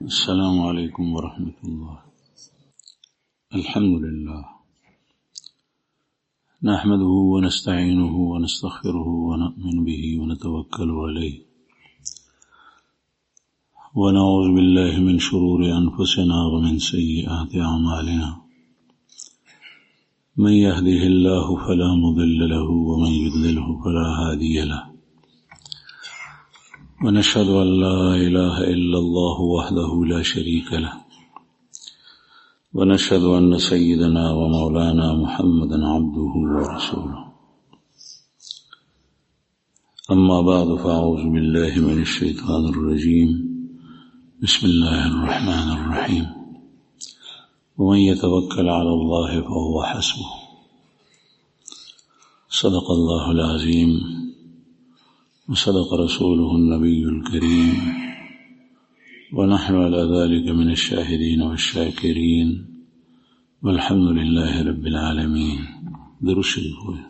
السلام عليكم ورحمة الله. الحمد لله نحمده ونستعينه ونستغفره ونؤمن به ونتوكل عليه ونعوذ بالله من شرور أنفسنا ومن سيئات أعمالنا من يهده الله فلا مضل له ومن يضلله فلا هادي له ونشهد أن لا إله إلا الله وحده لا شريك له ونشهد أن سيدنا ومولانا محمدا عبده ورسوله. أما بعد فأعوذ بالله من الشيطان الرجيم. بسم الله الرحمن الرحيم. ومن يتوكل على الله فهو حسبه. صدق الله العظيم وصدق رسوله النبي الكريم ونحن على ذلك من الشاهدين والشاكرين والحمد لله رب العالمين. درود شریف ہوئے.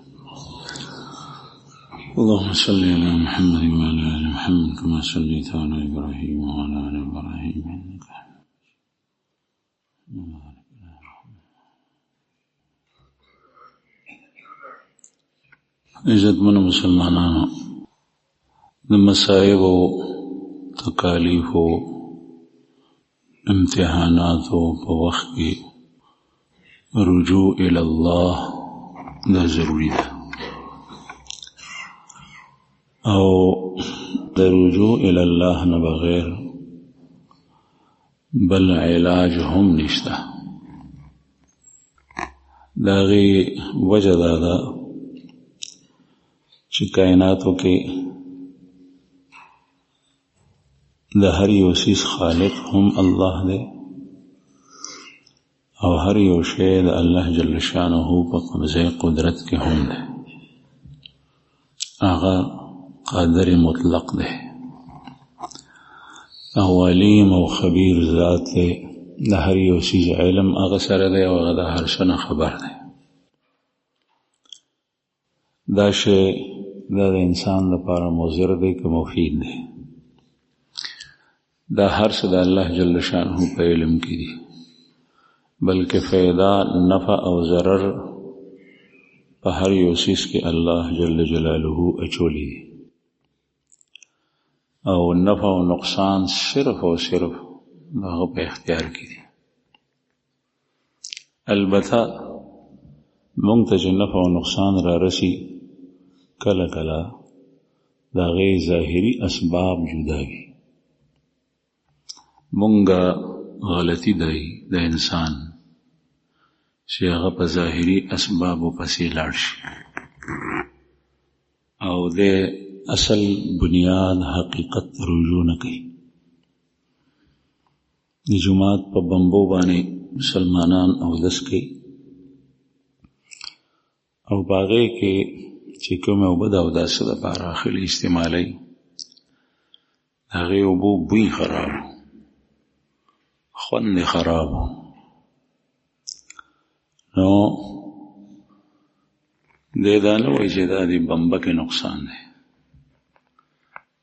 اللهم صل على محمد وعلى آل محمد كما صليت على إبراهيم وعلى آل إبراهيم إنك حميد مجيد. عزت من مسلمانانو د مصائب و تکالیف و امتحانات و په وخت کې رجوع الى الله دا ضروری ده او د رجوع الى الله نه بغیر بل علاج هم نشته. دا غي وجه دا ده چې کائناتو کې د هر یو سیز خالق هم الله دی او هر یو شی د الله جل شانه په قبضه قدرت کې هم دی. هغه قادر مطلق دی او علیم او خبیر ذات دی. د هر یو سیز علم هغه سره دی او هغه د هر څه نه خبر دی. دا شی دا د انسان لپاره مضر دی که مفید دی؟ دا هر څه د الله جل شانه په علم کې دي، بلکې فایده نفع او ضرر په هر یو څیز کې الله جل جلاله اچولی دي او نفع او نقصان صرف او صرف هغه په اختیار کې دي. البته مونږ ته چې نفع او نقصان را رسی کله کله د هغې ظاهري اسباب جدا وي. مونږه غلطی دی د انسان چې هغه په ظاهري اسبابو پسې لاړ شي او د اصل بنیاد حقیقت رجوع نه کوي. د جماعت په بمبو باندې مسلمانان اودس کوي او په هغې کې چې کومې اوبه د اوداسه دپاره اخلي استعمالوي، د هغې اوبو بوی خراب، خوند خراب. نو دا نه وایي چې دا د بمبه کې نقصان دی،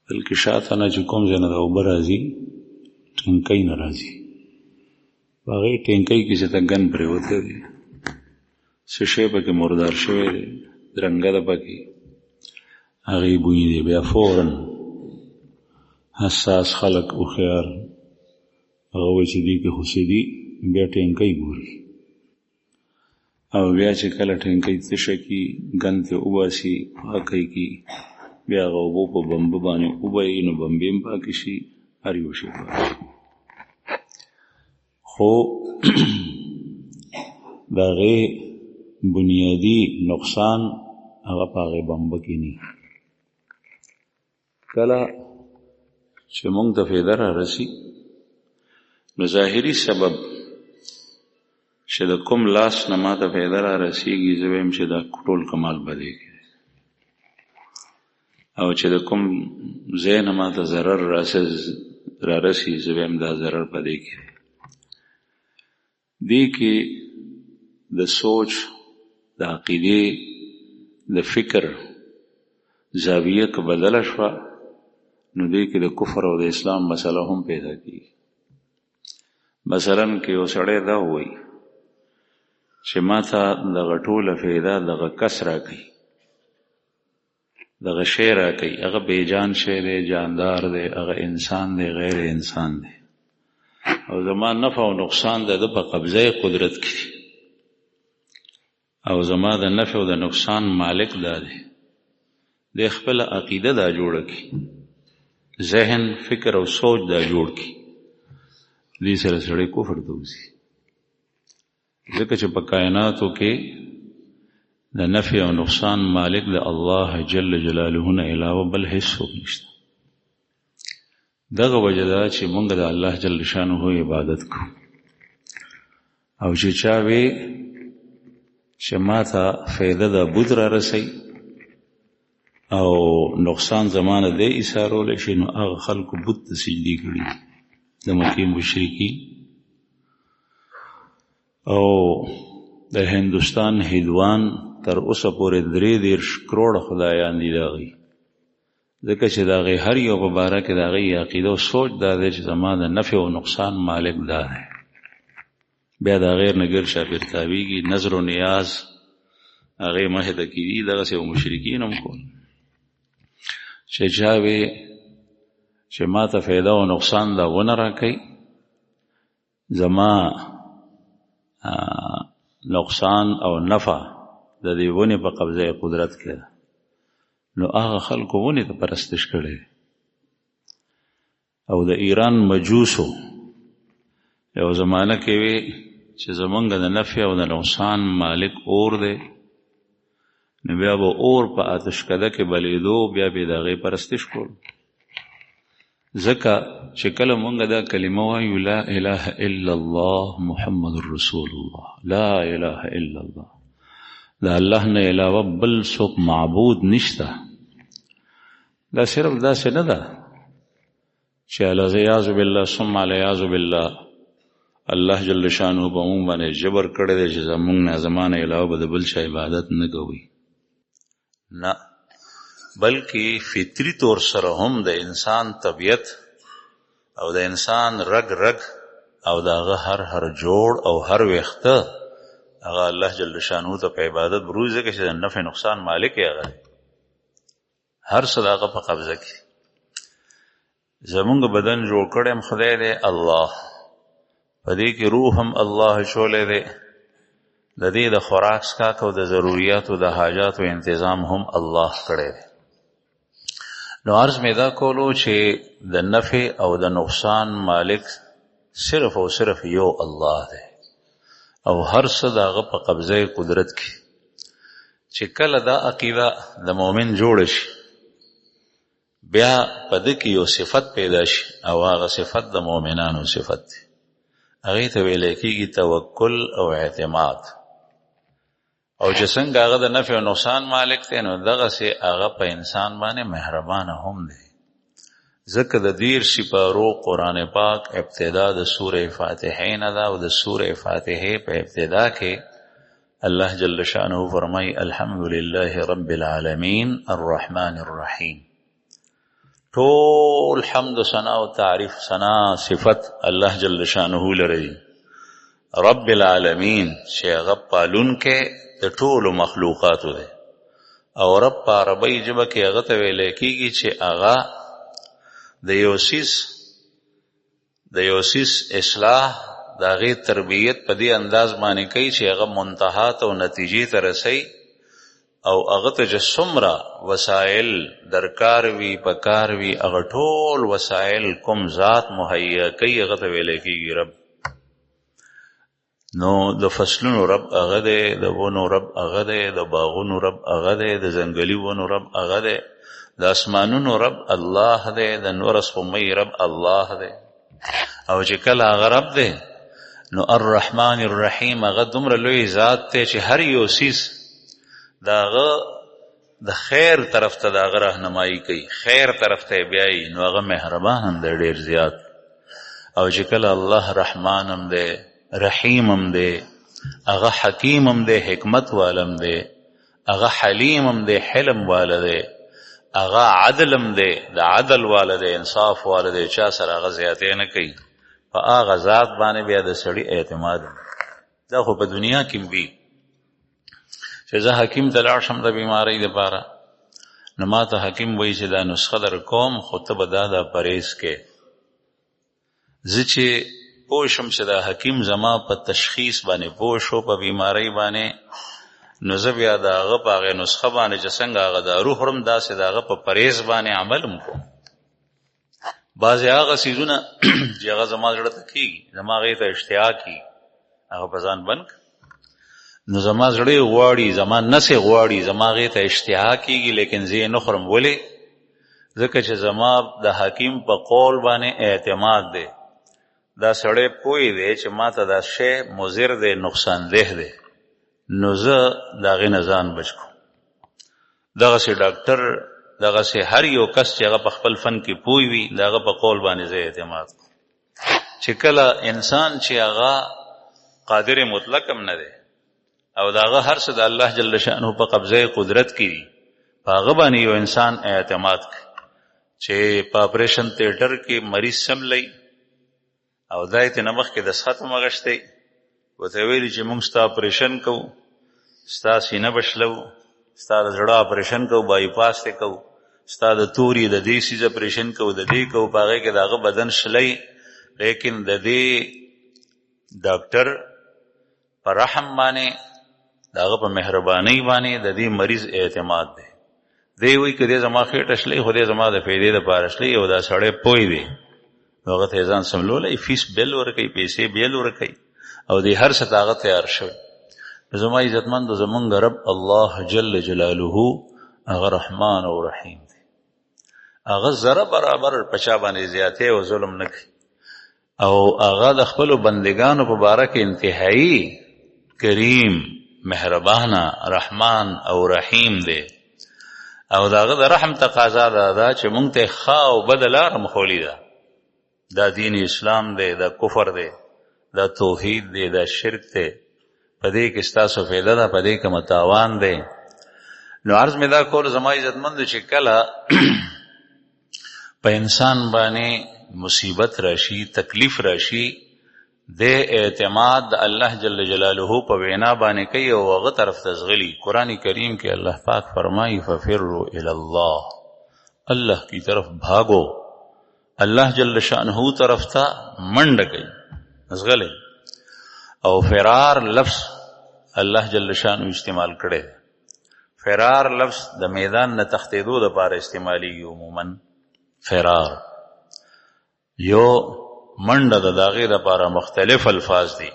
بلکې شاته نه چې کوم ځای نه د اوبه راځي ټینکۍ نه راځي، په هغې ټینکۍ کې چې ته ګن پرېوتی دی، څه شی پکې مردار شوی دی، درنګه ده پکې، هغې بوی دی. بیا فوراً حساس خلک هوښیار هغه وایي چې دې کې خو څه دي، بیا ټینکۍ ګوري او بیا چې کله ټینکۍ تشه کي ګن ترې وباسي پاکی کي، بیا هغه اوبو په بمبه باندې وبهیي نو بمبې هم پاکې شي، هر یو شی پاک شي. خو د هغې بنیادي نقصان هغه په هغې بمبه کې نه. کله چې مونږ ته فایده را رسي نو ظاهري سبب چې د کوم لاس نه ما ته فایده را رسیږي زه وایم چې دا ټول کمال به دی کې، او چې د کوم ځای نه ما ته ضرر را رسي زه وایم دا ضرر به دی کې. دې کې د سوچ، د عقیدې، د فکر زاویه که بدله شوه نو دې کې د کفر او د اسلام مسله هم پیدا کیږي. مثلا که یو سړی دا ووایي چې ما ته دغه ټوله فایده دغه کس راکوي، دغه شی راکوي، هغه بیجان شی دی، جاندار دی، هغه انسان دی، غیر انسان دی، او زما نفع او نقصان د ده په قبضه قدرت کې دی، او زما د نفع او د نقصان مالک دا دی، د خپل عقیده دا جوړه کړي، ذهن فکر او سوچ دا جوړ کړي، دې سره سړی کفر ته وځي. ځکه چې په کائناتو کې د نفع او نقصان مالک د الله جل جلاله نه علاوه بل هیڅ څوک نشته. دغه وجه ده چې موږ د الله جل شانه عبادت کوو، او چې چا وی چې ما ته فایده د بت را رسي او نقصان زمانه دی ایثارولی شي، نو هغه خلکو بت ته سجدې کړي د مکې مشرکین. او د هندوستان هندوان تر اوسه پورې 33 کروڑ خدایان دي د هغوی، ځکه چې د هغې هر یو په باره کې د هغې عقیده او سوچ دا دی چې زما د نفع او نقصان مالک دا دی. بیا د غیر نه ګر شاپیر تاویږي، نظر و نیاز هغې مخې ته کېدي. دغسې و مشرکین هم کول چې چا وی چې ما ته فایده او نقصان دا ونه راکوي، زما نقصان او نفع د دې ونې په قبضه قدرت کې ده، نو هغه خلکو ونې ته پرستش کړی. او د ایران مجوسو یو زمانه کې وی چې زمونږ د نفع او د نقصان مالک اور دی، نو بیا به اور په آتشکده کې بلیدو، بیا به د هغې پرستش کول. ځکه چې کله مونږ دا کلمه وایو لا اله الا الله محمد رسول الله، لا اله الا الله، دا الله نه علاوه بل څوک معبود نشته، دا صرف داسې نه ده چې العیاذ بالله ثم العیاذ بالله الله جل شانه په مونږ باندې جبر کړی دی چې زمونږ نه زمانه علاوه به د بل چا عبادت نه کوي. نه، بلکې فطری طور سره هم د انسان طبیعت او د انسان رگ رگ او د هغه هر جوړ او هر ویښته هغه الله جل شانه ته په عبادت بروز دی، چې د نفع نقصان مالک یې هغه دی، هر څه د هغه په قبضه کې. زمونږ بدن جوړ کړی هم خدای دی الله، په دې کې روح هم الله شولی دی، د دې د خوراک څښاک او د ضروریاتو د حاجاتو انتظام هم الله کړی دی. نو عرض مې دا کولو چې د نفع او د نقصان مالک صرف او صرف یو الله دی، او هر څه د هغه په قبضه قدرت کې. چې کله دا عقیده د مؤمن جوړه شي، بیا په ده کې یو صفت پیدا شي، او هغه صفت د مؤمنانو صفت دی، هغې ته ویلی کېږي توکل او اعتماد. او چې څنګه هغه د نفع او نقصان مالک دی، نو دغسې هغه په انسان باندې مهربانه هم دی. ځکه د 13 سپارو قرآن پاک ابتدا د سورې فاتحې نه ده، او د سورې فاتحې په ابتدا کې الله جل شانه فرمایي الحمدلله رب العالمین الرحمن الرحیم. ټول حمد و ثنا او تعریف ثنا صفت الله جل شانه لري، رب العالمین چې هغه پالونکی د ټولو مخلوقاتو دی. او رب په عربی ژبه کې هغه ته ویلی کېږي چې هغه د یو څیز اصلاح د هغې تربیت په دې انداز باندې کوي چې هغه منتهات او نتیجې ته رسوي، او هغه ته چې څومره وسایل درکار وي پکار وي، هغه ټول وسایل کوم ذات مهیا کوي، هغه ته ویلی کېږي رب. نو د فصلونو رب هغه دی، د ونو رب هغه دی، د باغونو رب هغه دی، د ځنګلي ونو رب هغه دی، د اسمانونو رب الله دی، د نور سپوږمۍ رب الله دی. او چې کله هغه رب دی، نو الرحمن الرحیم هغه دومره لوی ذات دی چې هر یو څیز د هغه د خیر طرف ته د هغه رهنمایي کوي، خیر طرف ته یې بیایي، نو هغه مهربان هم دی ډېر زیات. او چې کله الله رحمان هم دی، رحیم هم دی، هغه حکیم هم دی، حکمت والم دی، هغه حلیم هم دی، حلم والا دی، هغه عدل هم دی، د عدل والا دی، انصاف والا دی، چا سره هغه زیاتې نه کوي، په هغه ذات باندې بیا د سړي اعتماد. دا خو په دنیا کې وي چې زه حکیم ته لاړ شم د بیمارۍ دپاره، نو ما ته حکیم وایي چې دا نسخه در کوم، خو ته به دا پرهیز کې. زه چې پوه شم چې دا حکیم زما په تشخیص باندې پوه شو، په بیمارۍ باندې، نو زه بیا د هغه په هغې نسخه باندې چې څنګه هغه دارو خورم، داسې د هغه په پرهیز باندې عمل هم کوم. بعضې هغه څیزونه چې هغه زما زړه ته کېږي، زما هغې ته اشتها کېږي، هغه په ځان بند کړه. نو زما زړه غواړي، زما نس غواړي، زما هغې ته اشتها کېږي، لیکن زه یې نه خورم. ولې؟ ځکه چې زما د حکیم په قول باندې اعتماد دی. دا سړی پوه دی چې ما ته دا شی مضر دی، نقصان ده دی، نو زه د هغې نه ځان بچ کړم. دغسې ډاکټر، دغسې هر یو کس چې هغه په خپل فن کې پوه وي، د هغه په قول باندې زه اعتماد کړم. چې کله انسان چې هغه قادر مطلق هم نه دی او د هغه هر څه د الله جل شأنه په قبضه قدرت کې دي، په هغه باندې یو انسان اعتماد کوي. چې په اپریشن تیټر کې مریض سملی او دا یې ترې مخکې دستخط هم اخیستی، ورته ویلي چې موږ ستا اپریشن کوو، ستا سینه به شلو، ستا د زړه اپریشن کوو، بایپاس دی کوو، ستا د توري د دې سیز اپریشن کوو، د دې کوو، په هغې کې د هغه بدن شلی. لیکن د دې ډاکټر په رحم باندې، د هغه په مهربانۍ باندې د دې مریض اعتماد دی. دی وایي که دی زما خېټه شلی، خو دی زما د فایدې دپاره شلی، او دا سړی پوه دی، نو هغه ته یې ځان سملولی، فیس بیل ورکوي، پیسې بیل ورکوي، او دی هر څه ته هغه تیار شوی. زما عزتمندو، زمونږ رب الله جل جلاله هغه رحمان او رحیم دی. هغه ذره برابر په چا باندې زیاتې او ظلم نه کوي، او هغه د خپلو بندګانو په باره کې انتهایی کریم، مهربانه، رحمان او رحیم دی. او د هغه د رحم تقاضا دا چې مونږ ته ښه او بده لاره مښولې ده. دا دین اسلام دی، دا کفر دی، دا توحید دی، دا شرک دی، په دې کې ستاسو فایده ده، په دې کې متاوان دی. نو عرض مې دا کول زما عزتمندو چې کله په انسان باندې مصیبت راشي، تکلیف راشي، د اعتماد د الله جل جلاله په وینا باندې کوي او هغه طرف ته ځغلي. قرآن کریم کې الله پاک فرمایي ففروا الی الله، الله کی طرف بھاگو، الله جل شأنه طرف ته منډه کوي، ځغلي. او فرار لفظ الله جل شأنه استعمال کړی. فرار لفظ د میدان نه تښتېدو دپاره استعمالیږي. عموما فرار یو منډه د هغې دپاره مختلف الفاظ دي.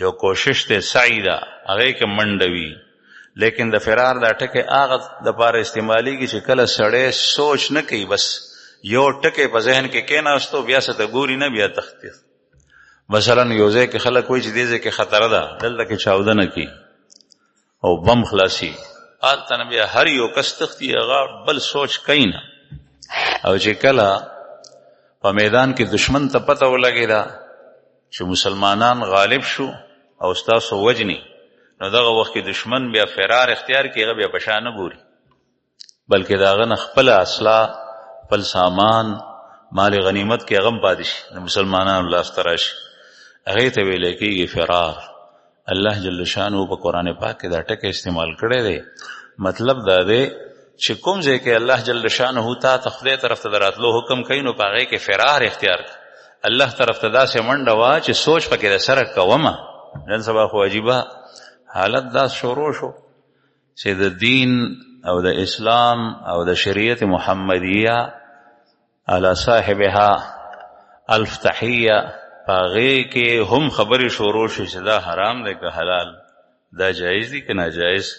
یو کوشش دی، سعی ده، هغې کې منډه وي. لیکن د فرار دا ټکی هغه دپاره استعمالیږي چې کله سړی سوچ نه کوي، بس یو ټکی په ذهن کې کېناستو، بیا څه ته ګوري نه، بیا تښتي. مثلا یو ځای کې خلک وایي چې دې ځای کې خطره ده، دلته کې چاودنه کي او بم خلاصي، هلته نه بیا هر یو کس تښتي، هغه بل سوچ کوي نه. او چې کله په میدان کې دشمن ته پته ولګېده چې مسلمانان غالب شو او ستاسو وجني، نو دغه وخت کې دشمن بیا فرار اختیار کړي، هغه بیا په شا نه ګوري، بلکې د هغه نه خپله اسلحه، خپل سامان، مال غنیمت کې هغه هم پاتې شي، د مسلمانانو لاسته راشي، هغې ته ویلی کېږي فرار. الله جل شانه په قرآن پاک کې دا ټکی استعمال کړی دی. مطلب دا دی چې کوم ځای کې الله جل شانه تا ته خدای طرف ته د راتلو حکم کوي، نو په هغې کې فرار اختیار کړه، الله طرف ته داسې منډه وه چې سوچ پکې د سره کومه. نن سبا خو عجیبه حالت دا شروع شو چې د دین او د اسلام او د شریعت محمدیه علی صاحبها الف تحیه، په هغې کې هم خبرې شروع شو چې دا حرام دی که حلال، دا جایز دی که ناجایز.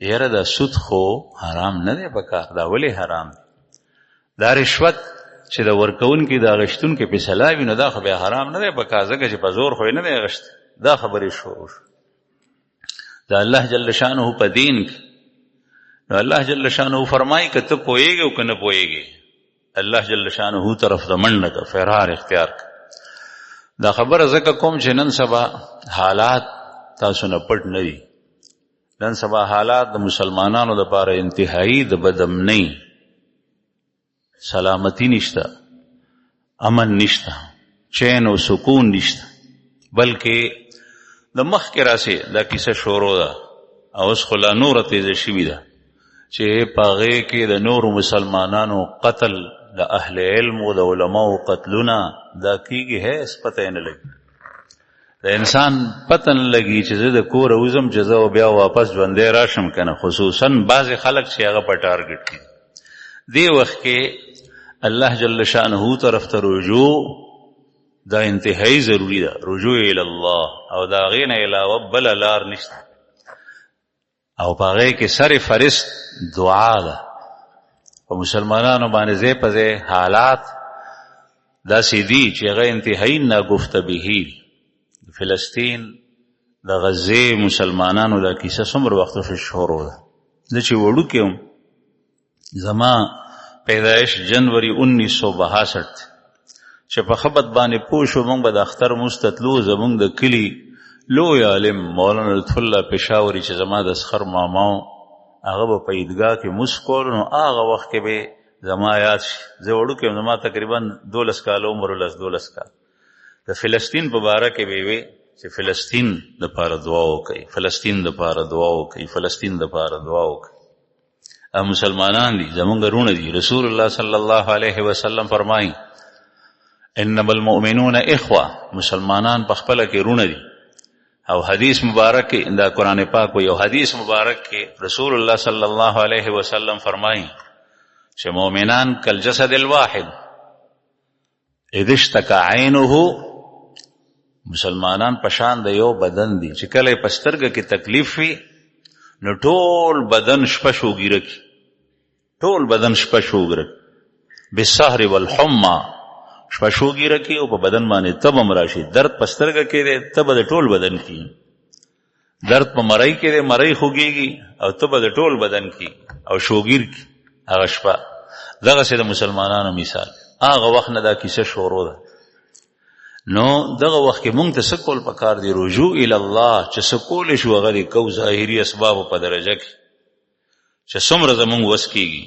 یاره دا سود خو حرام نه دی پکار، دا ولې حرام دی؟ دا رشوت چې د ورکوونکي د اغشتونکي په سلا وي، نو دا خو بیا حرام نه دی پکار، ځکه چې په زور خو یې نه دی اغشتی. دا خبرې شروع شو د الله جل شانه په دین کې. نو الله جل شانه فرمایي که ته پوهېږې او که نه پوهېږې، الله جل شانه طرف ته منډه که، فرار اختیار که. دا خبره ځکه کوم چې نن سبا حالات تاسو نه پټ نه دي. نن سبا حالات د مسلمانانو دپاره انتهایی د بدامنۍ، سلامتی نشته، امن نشته، چین او سکون نشته، بلکې د مخکې راسې دا کیسه شروع ده او اوس خو لا نوره تیزه شوې ده چې په هغې کې د نورو مسلمانانو قتل، د اهل علم او د علماو قتلونه دا کېږي، هیڅ پته یې نه لګي. د انسان پته نه لګي چې زه د کوره وځم چې زه بیا واپس ژوندی راشم که نه، خصوصا بعضې خلک چې هغه په ټارګټ کړي. دې وخت کې الله جل شانه طرف ته رجوع دا انتهایی ضروری ده، رجوع الله، او د هغې نه علاوه بله لار نشته. او په هغې کې سر فرست دعا ده. په مسلمانانو باندې ځای په ځای حالات داسې دي چې هغه انتهایی ناگفته بهي دي. فلسطین د غزې مسلمانانو دا کیسه څومره وخت شروع ده. زه چې وړوکی وم، زما پیدایش جنوري 1962 چې په خبت باندې پوه شو، موږ به د اختر مونځ ته تلو. زموږ د کلي لوی عالم مولانا لطف الله پېښوري چې زما د سخر ماما و، هغه به په عیدګاه کې مونځ کول. نو هغه وخت کې به زما یاد شي، زه وړوکی یم، زما تقریبا 12 کاله عمر، 12 کاله. د فلسطین په باره کې به وي چې فلسطین دپاره دعا وکړئ، فلسطین دپاره دعا وکړئ، فلسطین دپاره دعا وکړئ. مسلمانان دي، زمونږ رونه دي. رسول الله صلی الله علیه وسلم فرمایي انما المؤمنون اخوه، مسلمانان په خپله کې رونه دي. او حدیث مبارک کې دا قرآن پاک و یو حدیث مبارک کې رسول الله صلی الله علیه وسلم فرمایي چې مؤمنان کالجسد الواحد اذا اشتكى عینه، مسلمانان پشان د یو بدن دي چې کله په سترګه کې تکلیف وي نو ټول بدن شپه شوګیره کی، ټول بدن شپه شوګیره بالسهر والحمى، شپه شوګیره کی او په بدن باندې تب هم راشي. درد په سترګه کې دی، تب د ټول بدن کی. درد په مرۍ کې دی، مرۍ خوږیږي او تب د ټول بدن کی او شوګیر کی هغه شپه. دغسې د مسلمانانو مثال. هغه وخت نه دا کیسه شروع ده. نو دغه وخت کې مونږ ته څه کول پکار دي؟ رجوع الی الله، چې څه کولی شو هغه د کو ظاهري اسبابو په درجه کې چې څومره زمونږ وس کېږي.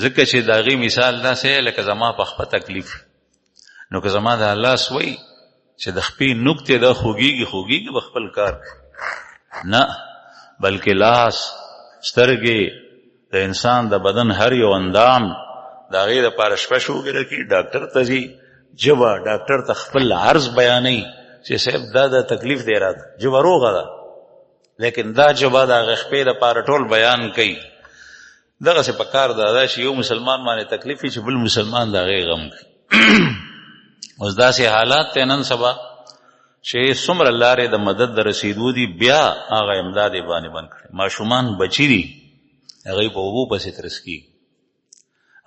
ځکه چې د هغې مثال داسې لکه زما په خپه تکلیف، نو که زما د الله سوی چې د خپې نوک ته دا خوږیږي به خپل کار نه، بلکې لاس، سترګې، د انسان د بدن هر یو اندام د هغې دپاره شپه شوګیره کړي. ډاکټر ته ځي، جبه ډاکټر ته خپل عرض بیانوي چې صاحب دا تکلیف دی راته، جبه روغه ده، لیکن دا جبه د هغې خپې دپاره ټول بیان کوي. دغسې په کار دا چې یو مسلمان باندې تکلیف وي چې بل مسلمان د هغې غم کوي. اوس داسې حالات ته نن سبا چې څومره لارې د مدد د رسیدو دي، بیا هغه امداد یې باندې بند کړي. ماشومان بچي دي، هغوی په اوبو پسې ترس کېږي،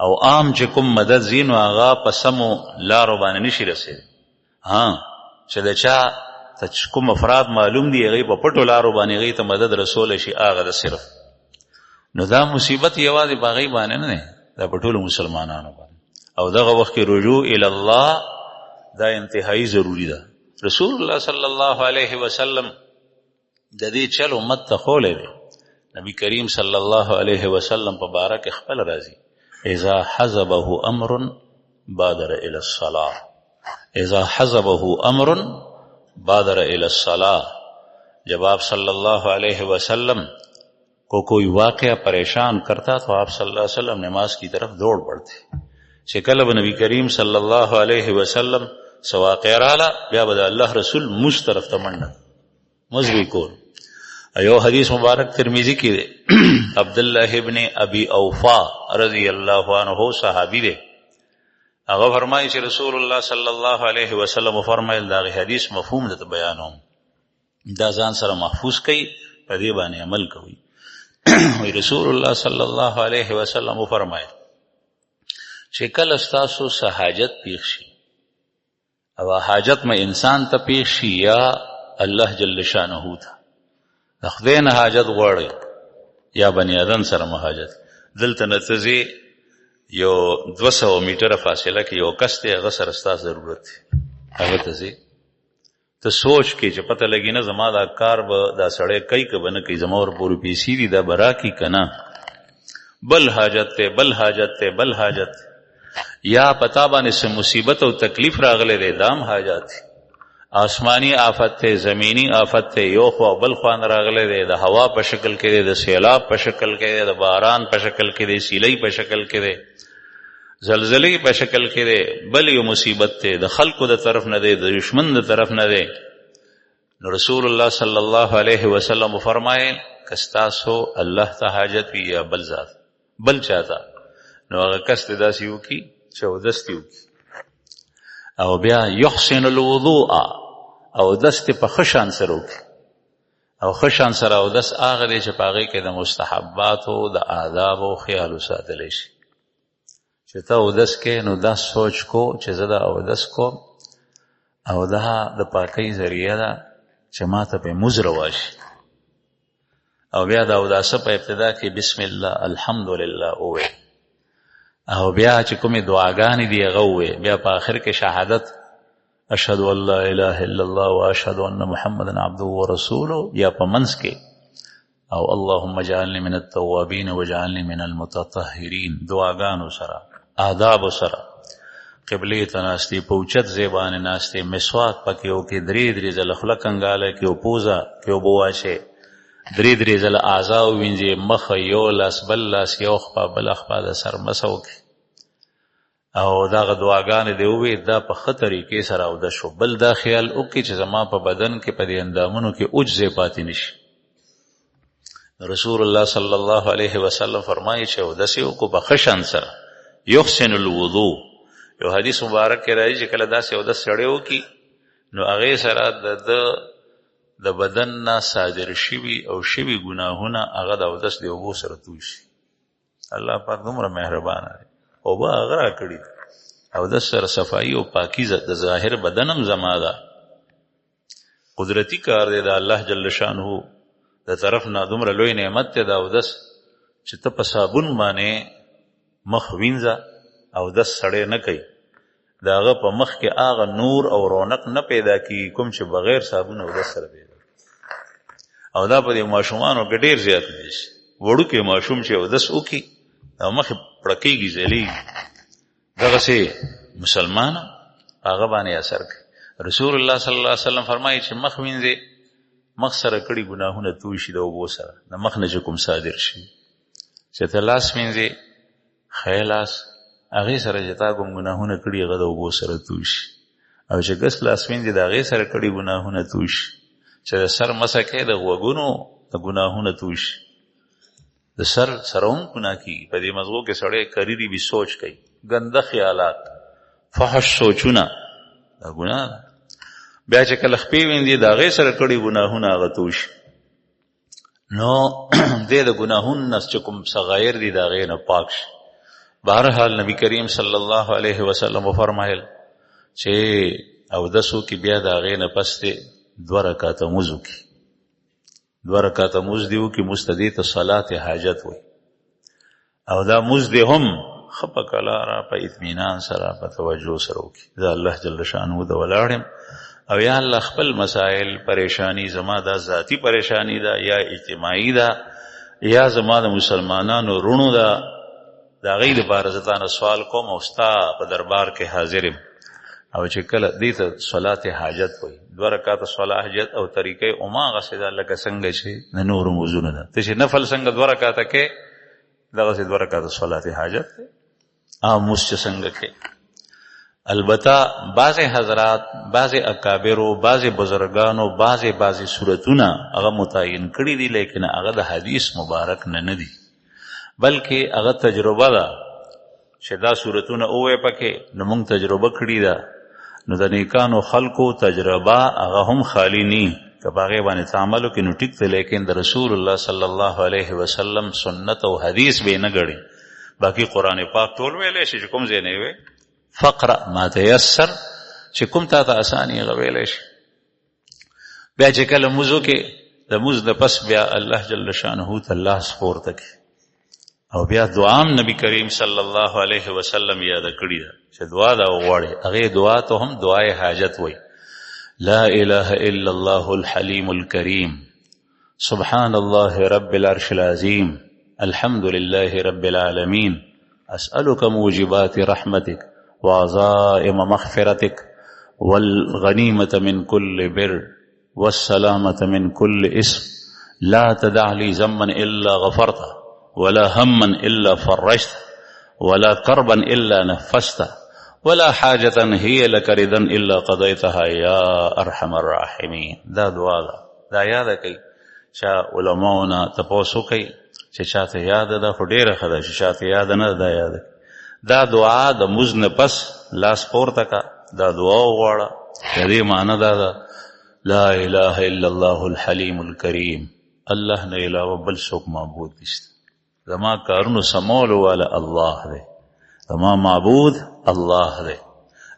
او عام چې کوم مدد ځي نو هغه په سمو لارو باندې نشي رسېدی. چې د چا کوم افراد معلوم دي هغوی په پټو لارو باندې هغوی ته مدد رسولی شي، هغه د صرف. نو دا مصیبت یوازې په هغوی باندې نه دی، دا په ټولو مسلمانانو باندې. او دغه وخت کې رجوع الی الله دا انتهایی ضروری ده. رسول الله صلی الله علیه وسلم د دې چل امت ته خولی دی. نبی کریم صلی الله علیه وسلم په باره کې خپل راځي اذا حزبه امر بادر الى الصلاة، اذا حزبه امر بادر الى الصلاة. جب آپ صلی اللہ علیہ وسلم کو کوئی واقعہ پریشان کرتا تو آپ صلی اللہ علیہ وسلم نماز کی طرف دوڑ پڑتے. چې کله به نبی کریم صلی الله علیه وسلم سو واقعه راله، بیا به د الله رسول موږ طرف ته منډه موږ به کول. ایو حدیث مبارک ترمذی کې دی، عبدالله ابن ابي اوفا رضی الله عنه صحابي دی، هغه فرمایي چې رسول الله صلی الله علیه وسلم فرمایل دغه حدیث مفهوم دته بیانوم، دا ځان سره محفوظ کړئ، په دې باندې عمل کوئ. وی رسول الله صلی الله علیه وسلم فرمایل چې کله ستاسو څه حاجت پیښ شي، او حاجت مې انسان ته پیښ شي یا الله جل شانه ته، د خدای نه حاجت غواړئ یا بني آدم سره مهاجت. دلته نه ته ځې، یو 200 میټره فاصله کې یو کس دی، هغه سره ستا ضرورت دی، هغه ته ځې، ته سوچ کې چې پته لګي نه زما دا کار به دا سړی کوي که به نه کوي، زما ورپورې پیسې دي دا به راکړي که نه، بل حاجت دی، بل حاجت دی، بل حاجت دی. یا پتا باندې څه مصیبت او تکلیف راغلی دی دام حاجات دی. آسمانی آفت ته، زمینی آفت ته، یو خوا بل خوا نه راغلی دی، د هوا په شکل کې دی، د سیلاب په شکل کې دی، د باران په شکل کې دی، سیلۍ په شکل کې دی، زلزلې په شکل کې دی، بل یو مصیبت ته د خلکو د طرف نه دی، د دشمن د طرف نه دی. نو رسول الله صلی الله علیه وسلم فرمایل که ستاسو الله ته حاجت وي یا بل ذات بل چاته، نو هغه کس ته داسې وکړي چې اودس دې وکړي او بیا یحسن الوضوء، اودس دې په ښه شان سره وکړي. او ښه شان سره اودس هغه دی چې په هغې کې د مستحباتو د آدابو خیال وساتلی شي. چې ته اودس کې نو دا سوچ کو چې زه دا اودس کوم او دا د پاکۍ ذریعه ده چې ما ته پې مز روا شي. او بیا د اوداسه په ابتدا کې بسم الله الحمدلله ووایې، او بیا چې کومې دعاګانې دي هغه ووایې، بیا په آخر کې شهادت اشهد ان لا اله الا الله واشهد ان محمدا عبده ورسوله، یا په منځ کې او اللهم اجعلني من التوابین واجعلني من المتطهرین دعاګانو سره، آدابو سره، قبلې ته ناستې، په اوچت ځای باندې ناستې، مسواک پکې وکړې، درې ځله خوله کنګاله کړې او پوزه کې اوبه واچې، درې ځله اعضا ووینځې، مخه یو لاس بل لاس، یو خوا بله خوا د سر مسه وکړې او دغه دعاګانې دې ووایې. دا په ښه طریقې سره اودس شو. بل دا خیال وکړي چې زما په بدن کې په دې اندامونو کې اوج ځای پاتې نه شي. رسول الله صلی الله علیه وسلم فرمایي چې اودس یې وکړو په ښه شان سره، یحسن الوضوء. یو حدیث مبارک کې راځي چې کله داسې اودس سړی وکړي نو هغې سره د بدن نه صادر شوي او شوي ګناهونه هغه د اودس د اوبو سره توی شي. الله پاک دومره مهربانه دی، اوبه هغه راکړي دي، اودس سره صفایي او پاکي د ظاهر بدن هم زما ده. قدرتي کار دی د الله جل شانه د طرف نه، دومره لوی نعمت دی د اودس چې ته په صابون باندې مخ وینځه، اودس سړی نه کوي، د هغه په مخ کې هغه نور او رونق نه پیدا کېږي کوم چې بغیر صابون اودس سره پیدا. او دا په دې ماشومانو کې ډېر زیات دی شي. وړوکی ماشوم چې اودس وکړي او مخ یې پړکېږي، ځلیږي، دغسې مسلمان هغه باندې اثر کوي. رسول الله صلی الله علیه وسلم فرمایي چې مخ وینځې، مخ سره کړي ګناهونه توی شي د اوبو سره، د مخ نه چې کوم صادر شي. چې ته لاس وینځې، ښی لاس، هغې سره چې تا کوم ګناهونه کړي هغه د اوبو سره توی شي. او چې ګس لاس وینځې د هغې سره کړي ګناهونه توی شي. چې د سر مسه کوې د غوږونو د ګناهونه توی شي. د سر سره هم ګناه کېږي. په دې مزغو کې سړی کریري وي، سوچ کوي، ګنده خیالات، فحش سوچونه، دا ګناه ده. بیا چې کله خپې وینځې د هغې سره کړي ګناهونه هغه توی شي. نو دې د ګناهونو نه چې کوم صغایر دي د هغې نه پاک شي. بهرحال نبی کریم صلی الله علیه وسلم وفرمایل چې اودس وکړي، بیا د هغې نه پس دې 2 رکعاته مونځ وکړي. 2 رکعاته مونځ دې وکړي، مونځ ته دې ته صلات حاجت وایي. او دا مونځ دې هم ښه په کلاره، په اطمینان سره، په توجه سره وکړي. زه الله جل شانه ته ولاړ یم او یا الله خپل مسائل، پریشانی زما دا ذاتی پریشانی ده یا اجتماعي ده یا زما د مسلمانانو رونو ده، د هغې دپاره زه تانه سوال کوم او ستا په دربار کې حاضر یم. او چې کله دې ته صلات حاجت وایي، 2 رکعاته صلات حاجت او طریقې هماغسې ده لکه څنګه چې د نورو مونځونه ده. ته چې نفل څنګه 2 رکعاته کې، دغسې 2 رکعاته صلات حاجت دی، عام مونځ چې څنګه کې. البته بعضې حضرات، بعضې اکابرو، بعضې بزرګانو بعضې صورتونه هغه متعین کړي دي، لیکن هغه د حدیث مبارک نه دي، بلکې هغه تجربه ده چې دا صورتونه ووایې پکې. نو موږ تجربه کړي ده، نو د نیکانو خلکو تجربه هغه هم خالی نی، که په هغې باندې تعامل وکړي نو ټیک دی، لیکن د رسول الله صلی الله علیه وسلم سنت او حدیث به یې نه ګڼي. باقي قرآن پاک ټول ویلی شي چې کوم ځای نه وی، فقرأ ما تیسر، چې کوم تا ته اسان یې هغه ویلی شي. بیا چې کله مونځ وکړې، د مونځ نه پس بیا الله جل شانه ته لاس پورته کړي او بیا دعام نبی کریم صلی الله علیه وسلم یاد کړی ده چې دعا دا وغواړي. هغې دعا ته هم دعای حاجت وایي. لا اله الا الله الحلیم الکریم، سبحان الله رب العرش العظیم، الحمد لله رب العالمین، اسألك موجبات رحمتك وعزائم مغفرتك والغنيمة من كل بر والسلامة من كل اسم لا تدع لي ذنبا إلا غفرته ولا هما إلا فرجته ولا كربا إلا نفسته ولا حاجة هي لك رضا إلا قضيتها يا أرحم الراحمين. دا دعا دا یاد کئ چا علماؤنا تپوسو کئ چې چاته یاد ده خو ډیره ښه ده، چې چاته یاد نه ده دا یاد. دا دعا د مونځ نه پس لاس پورته کا، دا دعا وغواړه. د دې معنی دا ده لا اله الا الله الحلیم الکریم، الله نه علاوه بل څوک معبود نشته. زما کارونو سمولو والا الله دی، زما معبود الله دی،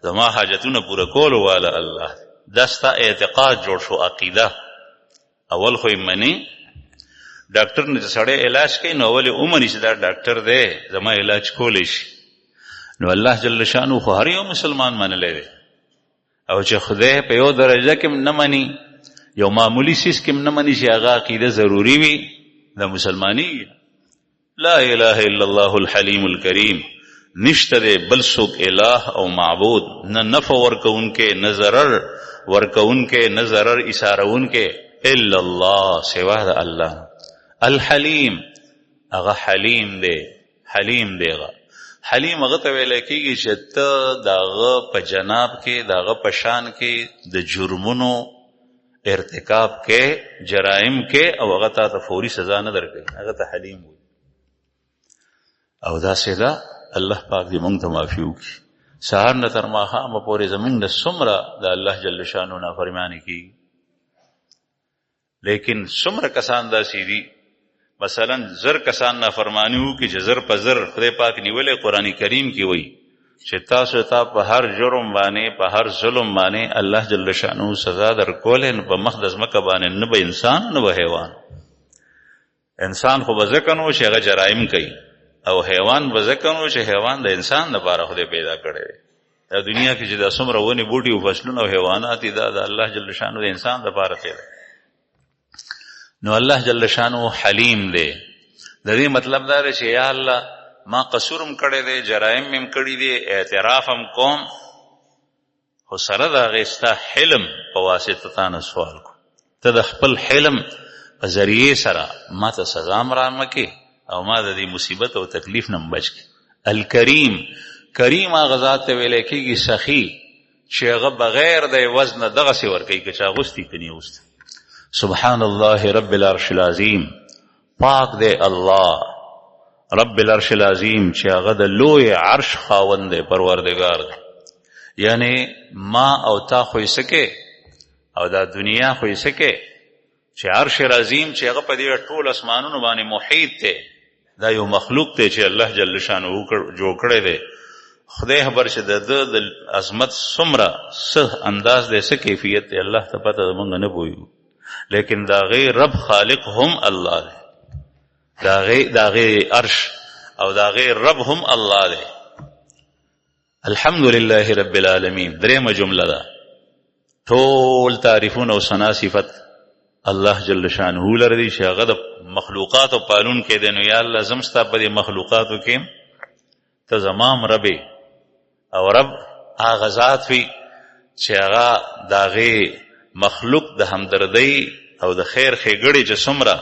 زما حاجتونه پوره کولو والا الله دی. دا ستا اعتقاد جوړ شو، عقیده. اول خو یې منې، ډاکټر نه چې سړی علاج کوي نو اول یې ومني چې دا ډاکټر دی زما علاج کولی شي. نو الله جل شانو خو هر یو مسلمان منلی دی، او چې خدای په یو درجه کې نه مني، یو معمولی سیس کې نه مني چې هغه عقیده ضروري وي، د مسلمانی لا اله الا الله الحلیم الکریم، نشته دی بل څوک اله او معبود، نه نفع ورکوونکې نه ضرر ورکوونکې نه ضرر ایسارونکې الا الله، سوا د الله. الحلیم هغه حلیم دی، حلیم دی. هغه حلیم هغه ته ویلی کېږي چې ته د هغه په جناب کې د هغه په شان کې د جرمونو ارتکاب کې، جرایم کې، او هغه تا ته فوري سزا نه درکوي، هغه ته حلیم وي. او داسې ده الله پاک دې موږ ته معافي وکړي. سهار نه تر ماښامه پورې زموږ نه څومره د الله جل شانو نافرماني کېږي، لیکن څومره کسان داسې دي مثلا زر کسان نافرمانی وکړي چې زر په زر خدای پاک نیولې. قرآن کریم کې وایي چې تاسو ته په هر جرم باندې په هر ظلم باندې الله جل شانو سزا درکولې، نو په مخ د ځمکه باندې نه به انسان نه به حیوان. انسان خو به ځکه نو چې هغه جرایم کوي، او حیوان به ځکه نو چې حیوان د انسان دپاره خدای پیدا کړی دی. دا دنیا کې چې دا څومره ونې بوټي او فصلونه او حیوانات دي، دا د الله جل شانو د انسان دپاره پیدا. نو الله جل شانو حلیم دی. د دې مطلب دا دی چې یا الله ما قصور هم کړی دی، جرایم هم کړي دي، اعتراف هم کوم، خو سره د هغې ستا حلم په واسطه تا نه سوال کوم. ته د خپل حلم په ذریعې سره ما ته سزا هم رامکې او ما د دې مصیبت او تکلیف نه بچ کړي. الکریم، کریم هغه ذات ته ویلی کېږي سخي چې هغه بغیر د عوض نه دغسې ورکوي، که چا غوستي که نه غوستي. سبحان الله رب العرش العظیم، پاک دی الله رب العرش العظیم چې هغه د لوی عرش خاوند دی، پروردگار دی. یعنی ما او تا خو یې سکې او دا دنیا خو یې سکې چې عرش عظیم چې هغه په دې ټول اسمانونو باندې محیط دی، دا یو مخلوق دی چې الله جل شانه جوړ کړی دی. خدای خبر چې د ده د عظمت څومره څه انداز دی، څه کیفیت دی، الله ته پته ده، موږ نه پوهېږو. لیکن د هغې رب خالق هم الله دی، د هغې عرش او د هغې رب هم الله دی. الحمدلله رب العالمین درېیمه جمله ده. ټول تعریفونه او ثنا صفت الله جل شانه لره دی چې هغه د مخلوقاتو پالونکی دی. نو یا الله زم ستا په دې مخلوقاتو کې ته زمام ربې، او رب هغه ذات وي چې هغه د هغې مخلوق د همدردۍ او د خیر ښېګړې چې څومره